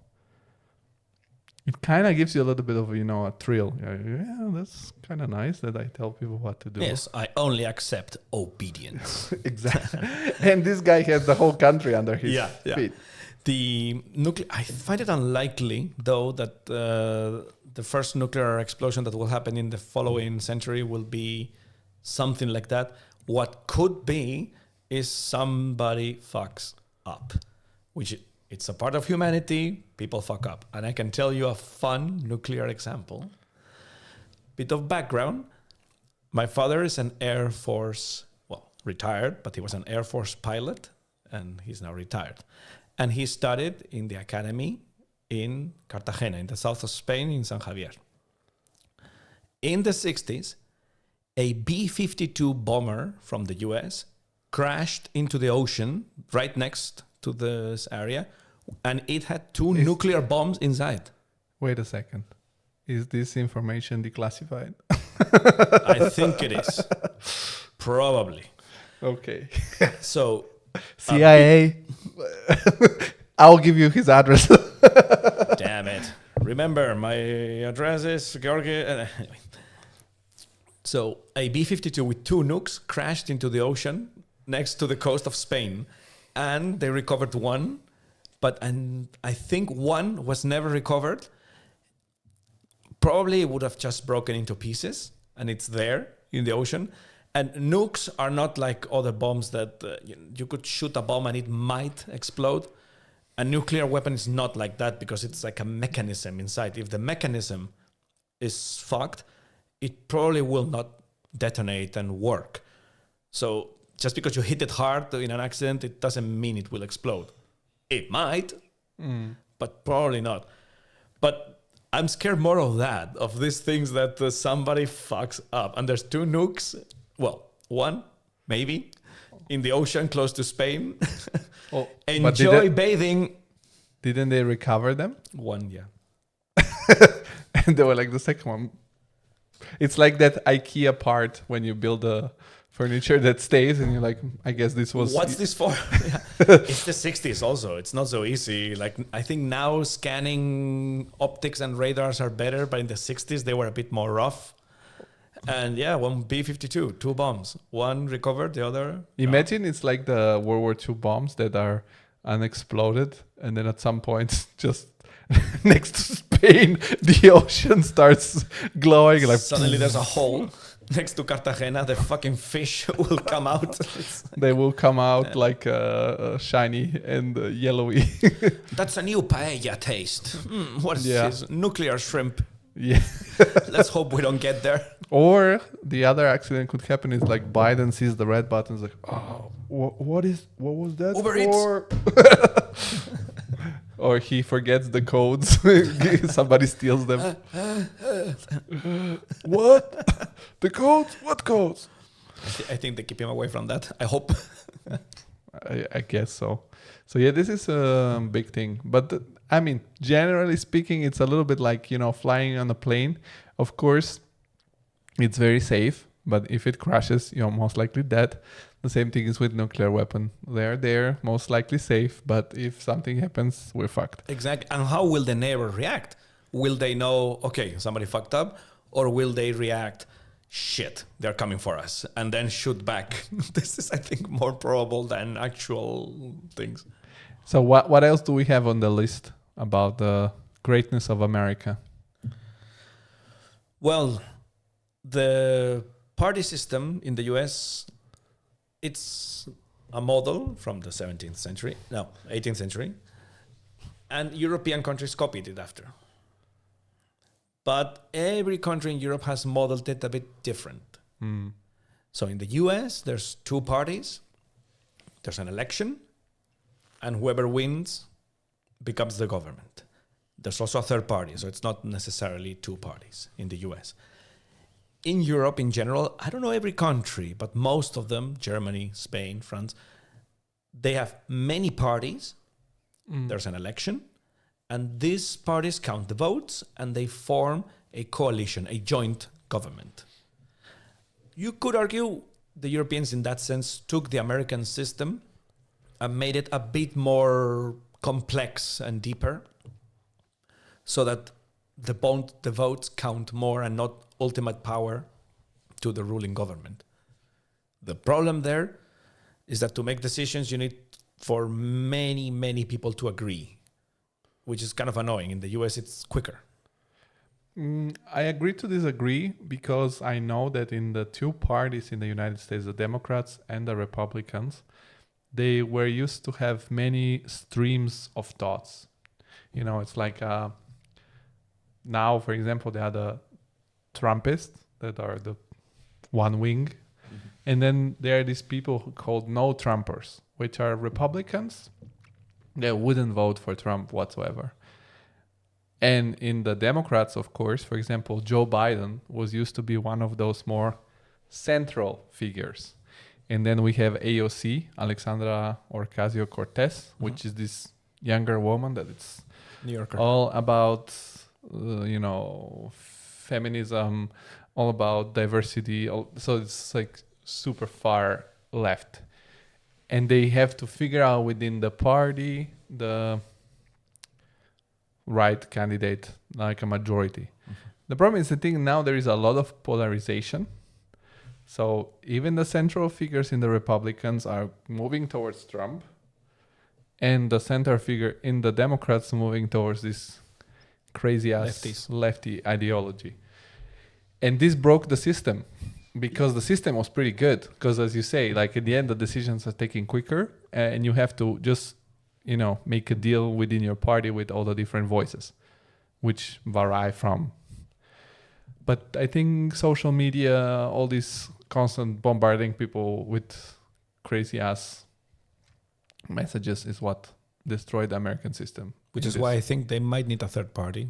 it kind of gives you a little bit of, a thrill. Yeah, that's kind of nice that I tell people what to do. Yes, I only accept obedience. Exactly. And this guy has the whole country under his feet. I find it unlikely, though, that the first nuclear explosion that will happen in the following century will be something like that. What could be is somebody fucks up, which it's a part of humanity. People fuck up. And I can tell you a fun nuclear example. Bit of background. My father is an Air Force, retired, but he was an Air Force pilot, and he's now retired. And he studied in the academy in Cartagena, in the south of Spain, in San Javier. In the 60s, a B-52 bomber from the US crashed into the ocean right next to this area, and it had two nuclear bombs inside. Wait a second. Is this information declassified? I think it is. Probably. Okay. So... CIA, I'll give you his address. Damn it. Remember, my address is Georgi. Anyway. So a B-52 with two nukes crashed into the ocean next to the coast of Spain. And they recovered one. And I think one was never recovered. Probably it would have just broken into pieces. And it's there in the ocean. And nukes are not like other bombs that you could shoot a bomb and it might explode. A nuclear weapon is not like that because it's like a mechanism inside. If the mechanism is fucked, it probably will not detonate and work. So just because you hit it hard in an accident, it doesn't mean it will explode. It might, but probably not. But I'm scared more of that, of these things that somebody fucks up. And there's two nukes Well, one, maybe, in the ocean close to Spain. Oh, Enjoy bathing. Didn't they recover them? One, yeah. And they were like the second one. It's like that IKEA part when you build a furniture that stays and you're like, I guess this was... What's this for? It's the 60s also. It's not so easy. Like, I think now scanning optics and radars are better, but in the 60s they were a bit more rough. And yeah, one B-52, 2 bombs. One recovered, the other... Imagine it's like the World War II bombs that are unexploded, and then at some point just next to Spain, the ocean starts glowing. Like suddenly there's a hole next to Cartagena. The fucking fish will come out. They will come out like shiny and yellowy. That's a new paella taste. What is this? Nuclear shrimp. Yeah. Let's hope we don't get there. Or the other accident could happen is like Biden sees the red button, is like, oh, what was that Uber for? Or he forgets the codes. Somebody steals them. What? The codes? What codes? I think they keep him away from that. I hope. I guess so. So yeah, this is a big thing. But I mean, generally speaking, it's a little bit like, flying on a plane. Of course, it's very safe. But if it crashes, you're most likely dead. The same thing is with nuclear weapon. They're there, most likely safe. But if something happens, we're fucked. Exactly. And how will the neighbor react? Will they know, okay, somebody fucked up? Or will they react, shit, they're coming for us, and then shoot back? This is, I think, more probable than actual things. So what else do we have on the list about the greatness of America? Well, the party system in the US, it's a model from the 18th century, and European countries copied it after. But every country in Europe has modeled it a bit different. So in the US, there's 2 parties. There's an election, and whoever wins becomes the government. There's also a third party, so it's not necessarily 2 parties in the US. In Europe, in general, I don't know every country, but most of them, Germany, Spain, France, they have many parties. There's an election, and these parties count the votes, and they form a coalition, a joint government. You could argue the Europeans, in that sense, took the American system and made it a bit more complex and deeper, so that the votes count more and not ultimate power to the ruling government. The problem there is that to make decisions, you need for many, many people to agree, which is kind of annoying. In the US, it's quicker. I agree to disagree, because I know that in the 2 parties in the United States, the Democrats and the Republicans, they were used to have many streams of thoughts. It's like now, for example, they are the Trumpists that are the one wing. And then there are these people who called no-Trumpers, which are Republicans that wouldn't vote for Trump whatsoever. And in the Democrats, of course, for example, Joe Biden was used to be one of those more central figures. And then we have AOC, Alexandra Ocasio-Cortez, which is this younger woman that it's New Yorker. all about, feminism, all about diversity. So it's like super far left. And they have to figure out within the party the right candidate, like a majority. The problem is, I think now there is a lot of polarization. So even the central figures in the Republicans are moving towards Trump, and the center figure in the Democrats moving towards this crazy ass lefty ideology. And this broke the system, because the system was pretty good. Because as you say, like at the end, the decisions are taking quicker, and you have to just, make a deal within your party with all the different voices, which vary from. But I think social media, all this constant bombarding people with crazy ass messages is what destroyed the American system. Which is why I think they might need a third party.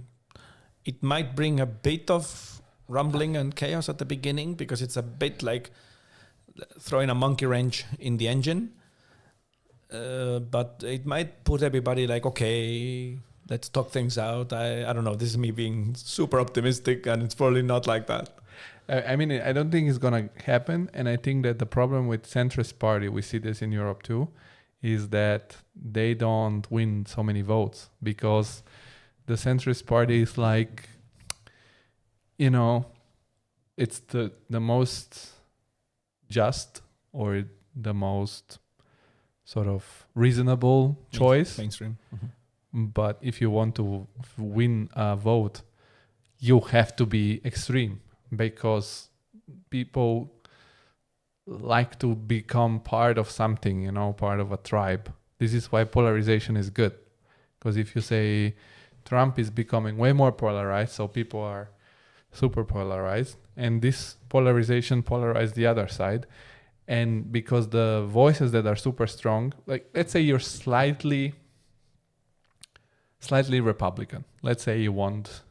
It might bring a bit of rumbling and chaos at the beginning, because it's a bit like throwing a monkey wrench in the engine. But it might put everybody like, okay, let's talk things out. I don't know. This is me being super optimistic, and it's probably not like that. I mean, I don't think it's going to happen. And I think that the problem with centrist party, we see this in Europe too, is that they don't win so many votes because the centrist party is like, you know, it's the most just or the most sort of reasonable choice. Mainstream. But if you want to win a vote, you have to be extreme because people like to become part of something, you know, part of a tribe. This is why polarization is good. Because if you say Trump is becoming way more polarized, so people are super polarized, and this polarization polarized the other side. And because the voices that are super strong, like let's say you're slightly Republican. Let's say you want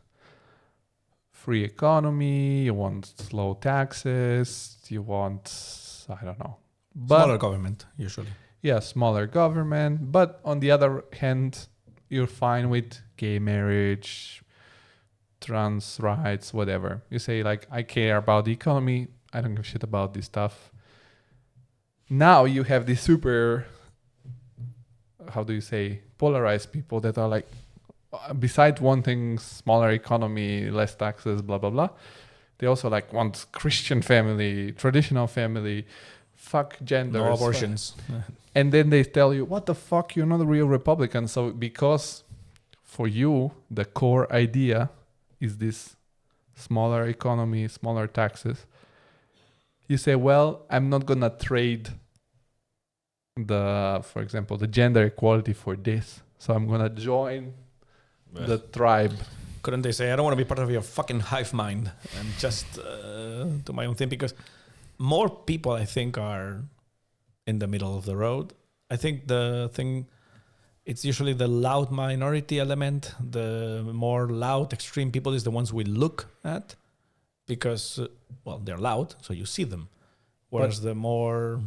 free economy, you want low taxes, you want, I don't know. But, smaller government, usually. Yeah, smaller government. But on the other hand, you're fine with gay marriage, trans rights, whatever. You say like, I care about the economy. I don't give a shit about this stuff. Now you have these super, how do you say, polarized people that are like, besides wanting smaller economy, less taxes, blah, blah, blah, they also like want Christian family, traditional family, fuck genders. No abortions. And then they tell you, what the fuck, you're not a real Republican. So because for you, the core idea is this smaller economy, smaller taxes, you say, well, I'm not going to trade for example, the gender equality for this. So I'm going to join the tribe. Couldn't they say, I don't want to be part of your fucking hive mind and just do my own thing? Because more people, I think, are in the middle of the road. I think it's usually the loud minority element. The more loud, extreme people is the ones we look at because, well, they're loud, so you see them. Whereas the more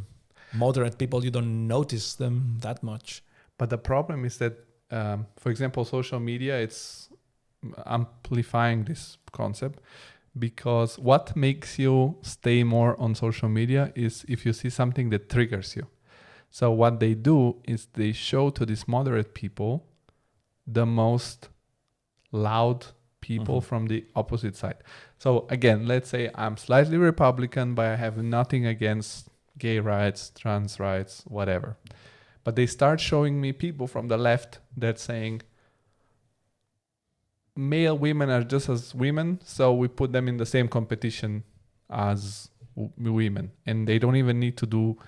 moderate people, you don't notice them that much. But the problem is that, for example, social media, it's amplifying this concept because what makes you stay more on social media is if you see something that triggers you. So what they do is they show to these moderate people the most loud people from the opposite side. So again, let's say I'm slightly Republican, but I have nothing against gay rights, trans rights, whatever. But they start showing me people from the left that's saying male women are just as women, so we put them in the same competition as women. And they don't even need to do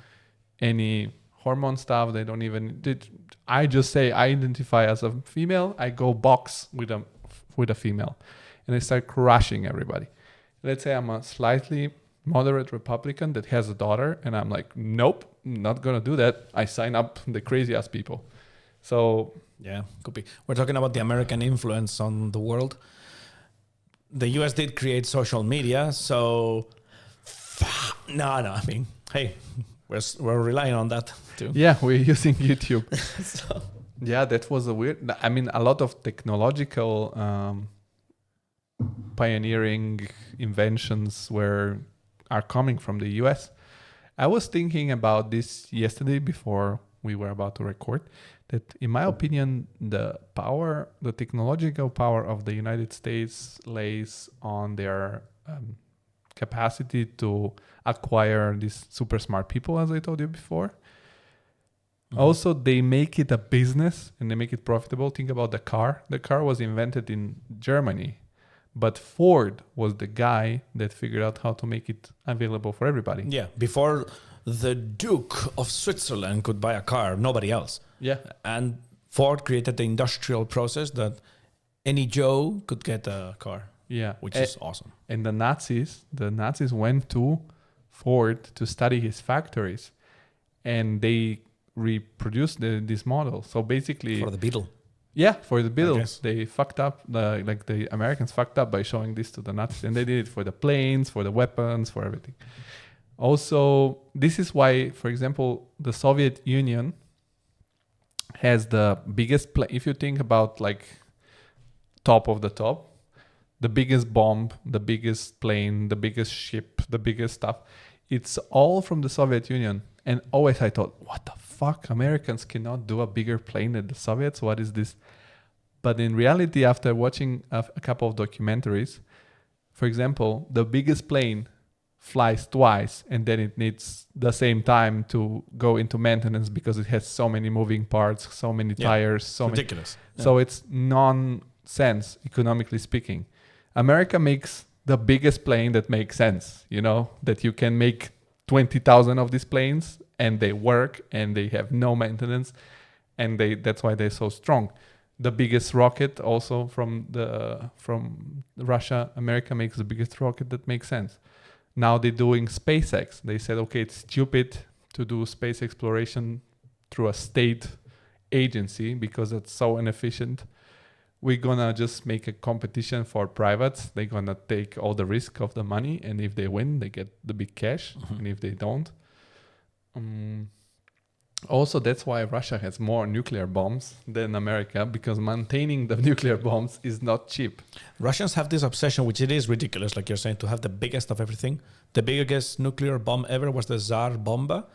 any hormone stuff. They don't even... I just say I identify as a female. I go box with a female. And I start crushing everybody. Let's say I'm a slightly moderate Republican that has a daughter, and I'm like, nope, not gonna do that. I sign up the crazy ass people. So yeah, could be. We're talking about the American influence on the world. The US did create social media, so no. I mean, hey, we're relying on that too. Yeah, we're using YouTube. So. Yeah, that was a weird. I mean, a lot of technological pioneering inventions are coming from the US. I was thinking about this yesterday before we were about to record, that in my opinion, the technological power of the United States lays on their capacity to acquire these super smart people, as I told you before. Also, they make it a business and they make it profitable. Think about the car. The car was invented in Germany. But Ford was the guy that figured out how to make it available for everybody. Yeah, before the Duke of Switzerland could buy a car, nobody else. Yeah. And Ford created the industrial process that any Joe could get a car. Yeah. Which is awesome. And the Nazis went to Ford to study his factories. And they reproduced this model. So basically... For the Beetle. Yeah, for the Beatles, they fucked up. The Americans fucked up by showing this to the Nazis, and they did it for the planes, for the weapons, for everything. Also, this is why, for example, the Soviet Union has the biggest if you think about like top of the top, the biggest bomb, the biggest plane, the biggest ship, the biggest stuff, it's all from the Soviet Union. And always I thought, what the fuck? Americans cannot do a bigger plane than the Soviets? What is this? But in reality, after watching a couple of documentaries, for example, the biggest plane flies twice and then it needs the same time to go into maintenance because it has so many moving parts, so many tires, so ridiculous. Many. So it's nonsense, economically speaking. America makes the biggest plane that makes sense, that you can make 20,000 of these planes and they work and they have no maintenance, and that's why they're so strong. The biggest rocket also from Russia, America makes the biggest rocket that makes sense. Now they're doing SpaceX. They said, okay, it's stupid to do space exploration through a state agency because it's so inefficient. We're gonna just make a competition for privates. They're gonna take all the risk of the money, and if they win, they get the big cash. And if they don't, also that's why Russia has more nuclear bombs than America, because maintaining the nuclear bombs is not cheap. Russians have this obsession, which it is ridiculous, like you're saying, to have the biggest of everything. The biggest nuclear bomb ever was the Tsar Bomba,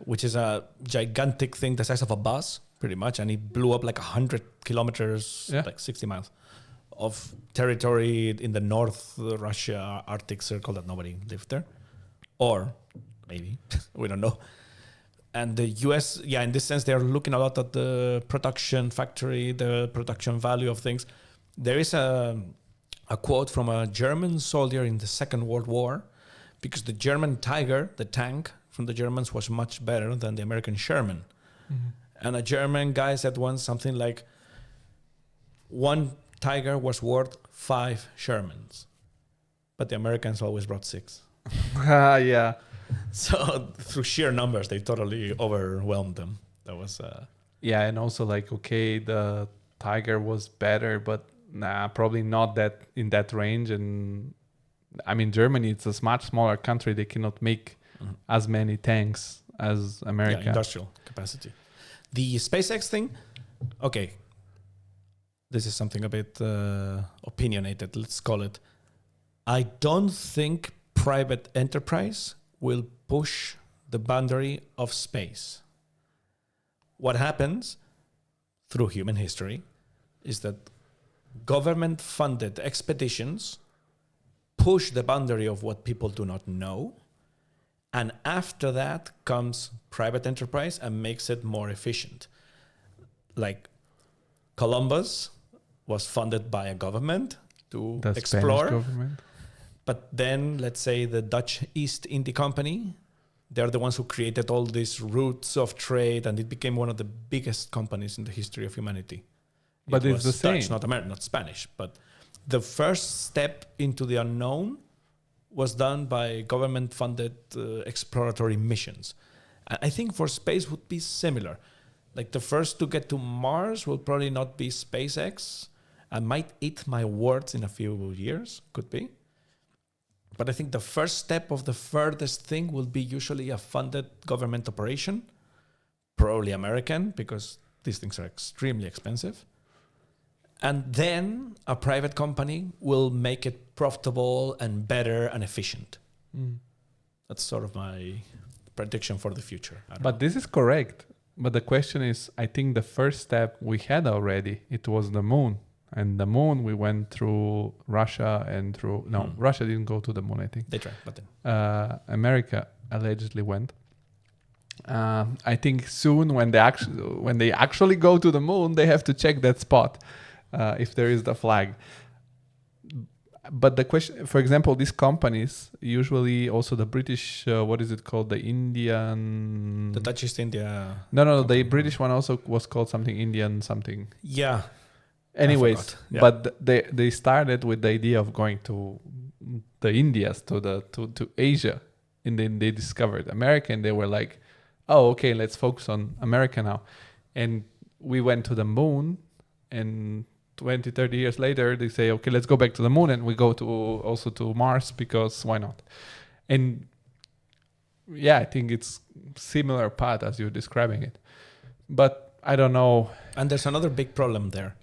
which is a gigantic thing the size of a bus, pretty much, and it blew up like 100 kilometers, like 60 miles of territory in the North Russia Arctic Circle that nobody lived there. Or maybe, we don't know. And the US, in this sense, they're looking a lot at the production factory, the production value of things. There is a quote from a German soldier in the Second World War, because the German Tiger, the tank from the Germans, was much better than the American Sherman. Mm-hmm. And a German guy said once something like, one Tiger was worth 5 Shermans, but the Americans always brought 6. Yeah. So through sheer numbers, they totally overwhelmed them. That was and also the Tiger was better, but probably not that in that range. And I mean, Germany, it's a much smaller country. They cannot make as many tanks as America. Industrial capacity. The SpaceX thing, okay. This is something a bit opinionated, let's call it. I don't think private enterprise will push the boundary of space. What happens through human history is that government-funded expeditions push the boundary of what people do not know, and after that comes private enterprise and makes it more efficient. Like Columbus was funded by a government to explore. Spanish government. But then, let's say the Dutch East India Company, they're the ones who created all these routes of trade, and it became one of the biggest companies in the history of humanity. But it's the same. Dutch, not American, not Spanish. But the first step into the unknown was done by government-funded exploratory missions. I think for space would be similar. Like the first to get to Mars will probably not be SpaceX. I might eat my words in a few years, could be. But I think the first step of the furthest thing will be usually a funded government operation, probably American, because these things are extremely expensive. And then a private company will make it profitable and better and efficient. That's sort of my prediction for the future. But this is correct. But the question is, I think the first step we had already, it was the moon. And the moon, we went through Russia and through... No, Russia didn't go to the moon, I think. They tried, but then... America allegedly went. I think soon when they actually go to the moon, they have to check that spot if there is the flag. But the question, for example, these companies, usually also the British, what is it called? The Indian... The Dutch East India... No, the British one also was called something Indian something. Yeah. Anyways, but they started with the idea of going to the Indias, to Asia, and then they discovered America, and they were like, oh, okay, let's focus on America now. And we went to the moon, and 20, 30 years later, they say, okay, let's go back to the moon, and we go also to Mars, because why not? And yeah, I think it's similar path as you're describing it. But I don't know. And there's another big problem there,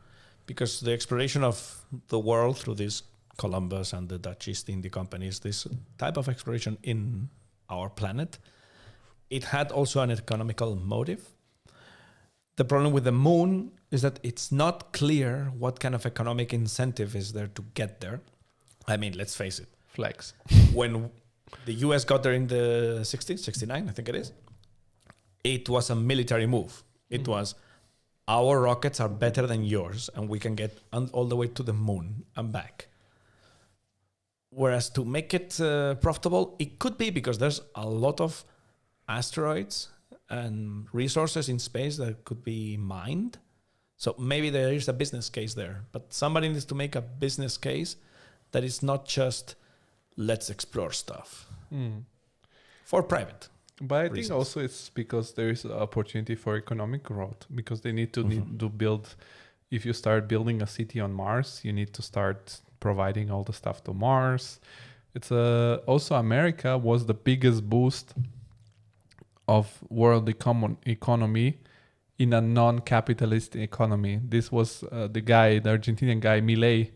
because the exploration of the world through this Columbus and the Dutch East India companies, this type of exploration in our planet, it had also an economical motive. The problem with the moon is that it's not clear what kind of economic incentive is there to get there. I mean, let's face it. Flex. When the US got there in the 60s, 69, I think it is, it was a military move. It was, our rockets are better than yours, and we can get all the way to the moon and back. Whereas to make it profitable, it could be because there's a lot of asteroids and resources in space that could be mined. So maybe there is a business case there, but somebody needs to make a business case that is not just let's explore stuff for private. But I reasons. think also it's because there is an opportunity for economic growth, because they need to build. If you start building a city on Mars, you need to start providing all the stuff to Mars. It's also America was the biggest boost of world economy in a non-capitalist economy. This was the Argentinian guy Milei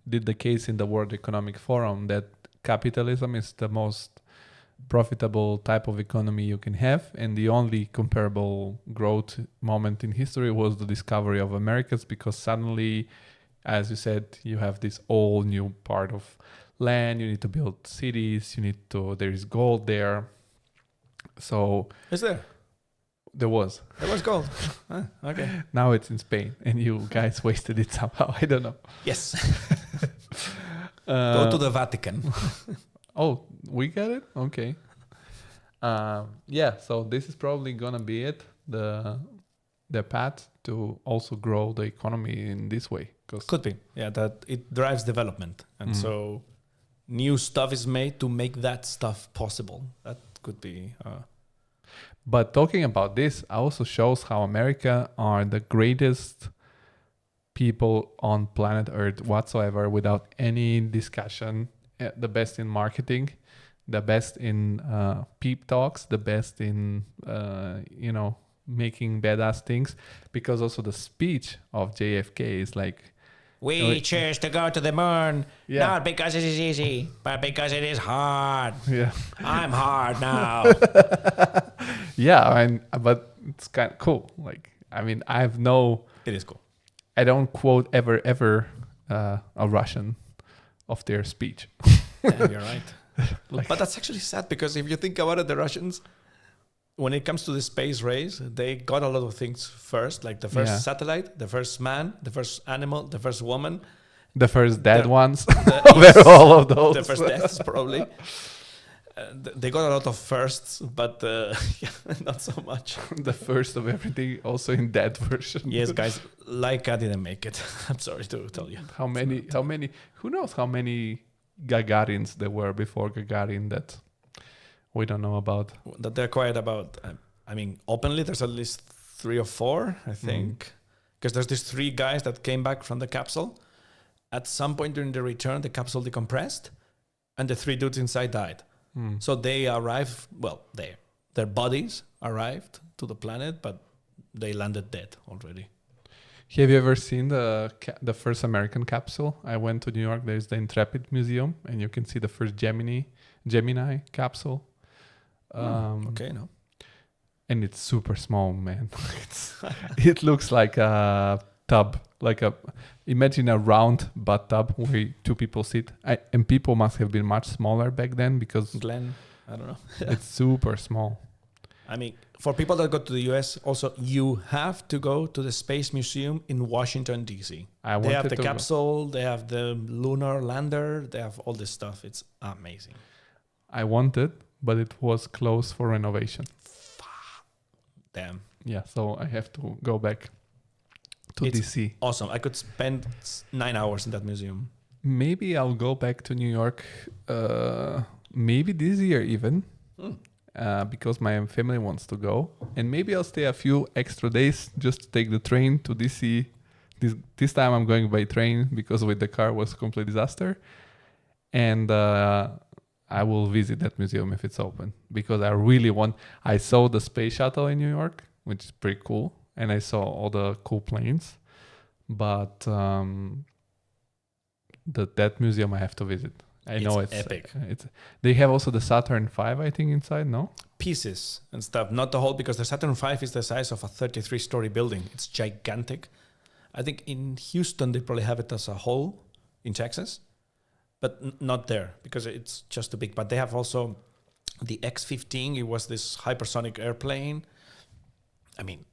did the case in the World Economic Forum that capitalism is the most profitable type of economy you can have, and the only comparable growth moment in history was the discovery of Americas, because suddenly, as you said, you have this all new part of land, you need to build cities, there is gold there. So Is there? There was gold. Okay. Now it's in Spain, and you guys wasted it somehow. I don't know. Yes. Go to the Vatican. Oh, we got it? Okay. Yeah, so this is probably gonna be it. The path to also grow the economy in this way. Could be. Yeah, that it drives development. And so new stuff is made to make that stuff possible. That could be... But talking about this also shows how America are the greatest people on planet Earth whatsoever, without any discussion. The best in marketing, the best in peep talks, the best in making badass things. Because also the speech of JFK is like, we choose to go to the moon, not because it is easy, but because it is hard. Yeah, I'm hard now. Yeah, but it's kind of cool. Like, I mean, It is cool. I don't quote ever a Russian of their speech. Yeah, you're right. But that's actually sad, because if you think about it, the Russians, when it comes to the space race, they got a lot of things first, like the first satellite, the first man, the first animal, the first woman. The first dead ones. All of those. The first deaths, probably. They got a lot of firsts, but not so much. The first of everything, also in that version. Yes, guys, Laika didn't make it. I'm sorry to tell you. How many, who knows how many Gagarins there were before Gagarin that we don't know about? That they're quiet about. I mean, openly, there's at least 3 or 4, I think. Because there's these 3 guys that came back from the capsule. At some point during the return, the capsule decompressed, and the 3 dudes inside died. So they arrived, their bodies arrived to the planet, but they landed dead already. Have you ever seen the first American capsule? I went to New York. There's the Intrepid Museum, and you can see the first Gemini capsule. Okay, no. And it's super small, man. It looks like a tub, imagine a round bathtub where 2 people sit. And people must have been much smaller back then, because Glenn, I don't know. It's super small. I mean, for people that go to the US, also, you have to go to the Space Museum in Washington, D.C. They have the capsule, they have the lunar lander, they have all this stuff. It's amazing. I wanted, but it was closed for renovation. Damn. Yeah, so I have to go back to DC. Awesome. I could spend 9 hours in that museum. Maybe I'll go back to New York, maybe this year even, because my family wants to go. And maybe I'll stay a few extra days just to take the train to DC. This time I'm going by train, because with the car was a complete disaster. And I will visit that museum if it's open, because I really want. I saw the space shuttle in New York, which is pretty cool, and I saw all the cool planes, but that museum I have to visit. I know it's epic. They have also the Saturn V, I think, inside. No, Pieces and stuff, not the whole, because the Saturn V is the size of a 33-story building. It's gigantic. I think in Houston they probably have it as a whole in Texas, but not there because it's just too big. But they have also the X-15. It was this hypersonic airplane. I mean,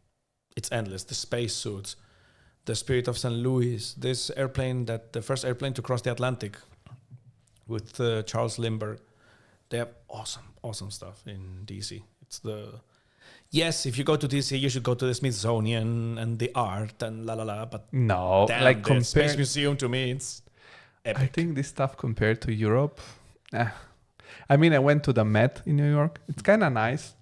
it's endless. The spacesuits, the Spirit of St. Louis, this airplane, that the first airplane to cross the Atlantic with Charles Lindbergh. They have awesome stuff in DC. Yes, if you go to DC, you should go to the Smithsonian and the art and la. But no, damn, like the Space Museum, to me, it's epic. I think this stuff compared to Europe. I mean, I went to the Met in New York. It's kind of nice.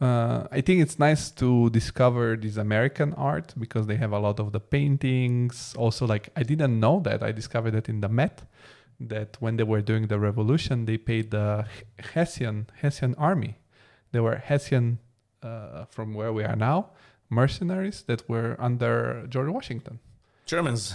I think it's nice to discover this American art because they have a lot of the paintings. Also, like, I didn't know that. I discovered that in the Met, that when they were doing the revolution, they paid the Hessian army. They were Hessian, from where we are now, mercenaries that were under George Washington. Germans.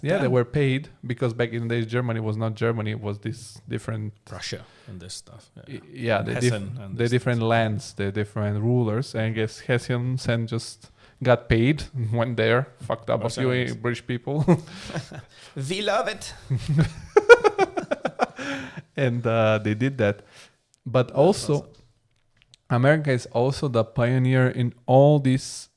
Yeah, they were paid because back in the days, Germany was not Germany. It was this different... Russia and this stuff. Yeah, the different lands, the different rulers. And I guess Hessians and just got paid, went there, fucked up a few British people. We love it. And they did that. But also, awesome. America is also the pioneer in all these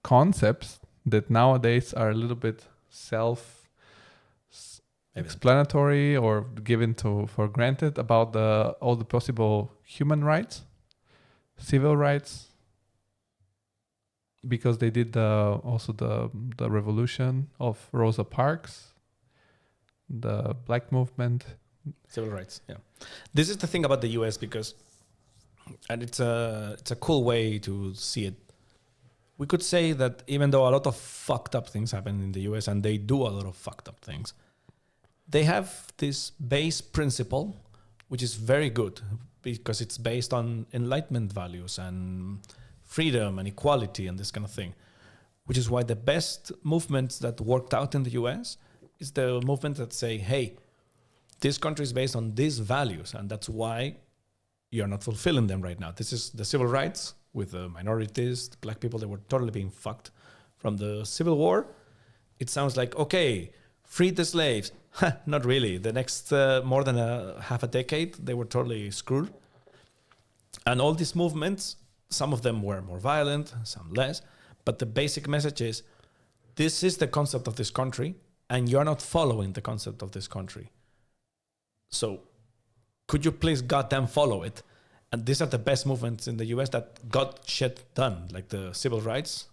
concepts that nowadays are a little bit self-explanatory or given for granted about all the possible human rights, civil rights, because they did also the revolution of Rosa Parks, the Black movement. Civil rights, yeah. This is the thing about the US because, and it's a cool way to see it. We could say that even though a lot of fucked up things happen in the US and they do a lot of fucked up things, they have this base principle, which is very good because it's based on enlightenment values and freedom and equality and this kind of thing, which is why the best movements that worked out in the US is the movement that say, hey, this country is based on these values and that's why you're not fulfilling them right now. This is the civil rights with the minorities, the black people that were totally being fucked from the Civil War. It sounds like, okay, free the slaves. Not really. The next more than half a decade, they were totally screwed. And all these movements, some of them were more violent, some less. But the basic message is, this is the concept of this country, and you're not following the concept of this country. So could you please goddamn follow it? And these are the best movements in the US that got shit done, like the civil rights.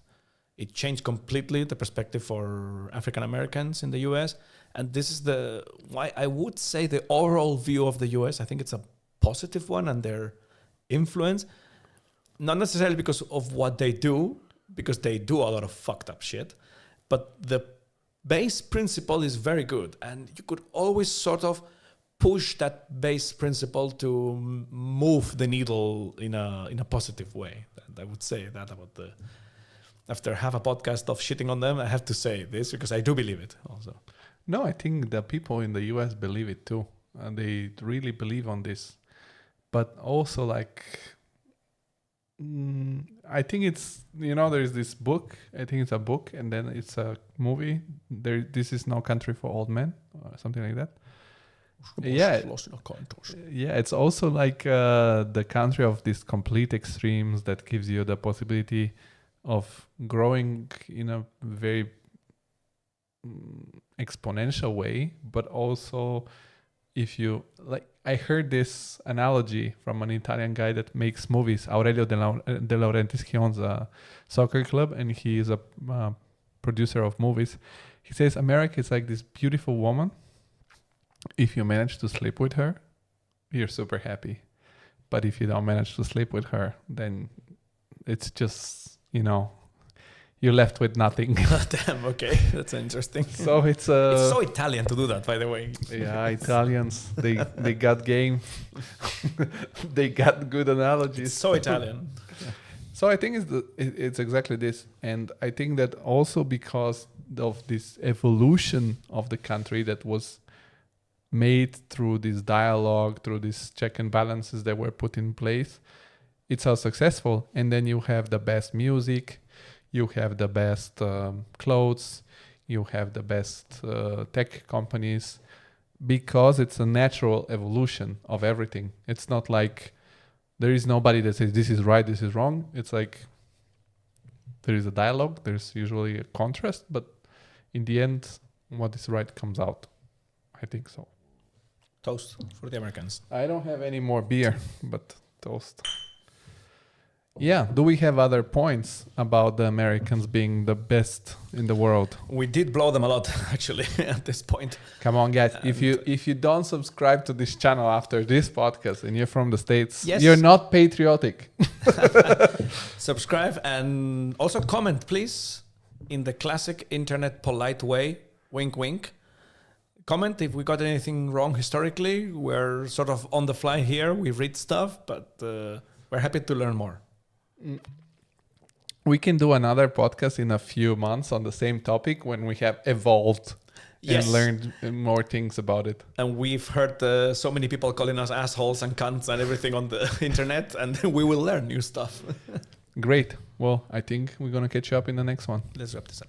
It changed completely the perspective for African Americans in the US. And this is why I would say the overall view of the US, I think it's a positive one and their influence, not necessarily because of what they do, because they do a lot of fucked up shit, but the base principle is very good. And you could always sort of push that base principle to move the needle in a positive way. And I would say that about after half a podcast of shitting on them, I have to say this because I do believe it also. No, I think the people in the US believe it too. And they really believe on this. But also I think it's, there's this book, I think it's a book and then it's a movie. This is No Country for Old Men or something like that. Yeah, it's also like the country of these complete extremes that gives you the possibility of growing in a very exponential way, but also if you like, I heard this analogy from an Italian guy that makes movies, Aurelio De Laurentiis. He owns a soccer club and he is a producer of movies. He says America is like this beautiful woman. If you manage to sleep with her, you're super happy. But if you don't manage to sleep with her, then it's just, you're left with nothing. Damn, okay. That's interesting. So it's It's so Italian to do that, by the way. yeah, Italians, they got game. They got good analogies. It's so Italian. So I think it's exactly this. And I think that also because of this evolution of the country that was made through this dialogue, through these check and balances that were put in place, it's so successful. And then you have the best music, you have the best clothes, you have the best tech companies, because it's a natural evolution of everything. It's not like there is nobody that says this is right, this is wrong. It's like there is a dialogue, there's usually a contrast, but in the end, what is right comes out. I think so. Toast for the Americans. I don't have any more beer, but toast. Yeah, do we have other points about the Americans being the best in the world? We did blow them a lot, actually, at this point. Come on, guys. If you don't subscribe to this channel after this podcast and you're from the States, Yes. you're not patriotic. Subscribe and also comment, please, in the classic internet polite way. Wink, wink. Comment if we got anything wrong historically. We're sort of on the fly here. We read stuff, but we're happy to learn more. We can do another podcast in a few months on the same topic when we have evolved Yes. and learned more things about it. And we've heard so many people calling us assholes and cunts and everything on the internet, and we will learn new stuff. Great. Well, I think we're going to catch you up in the next one. Let's wrap this up.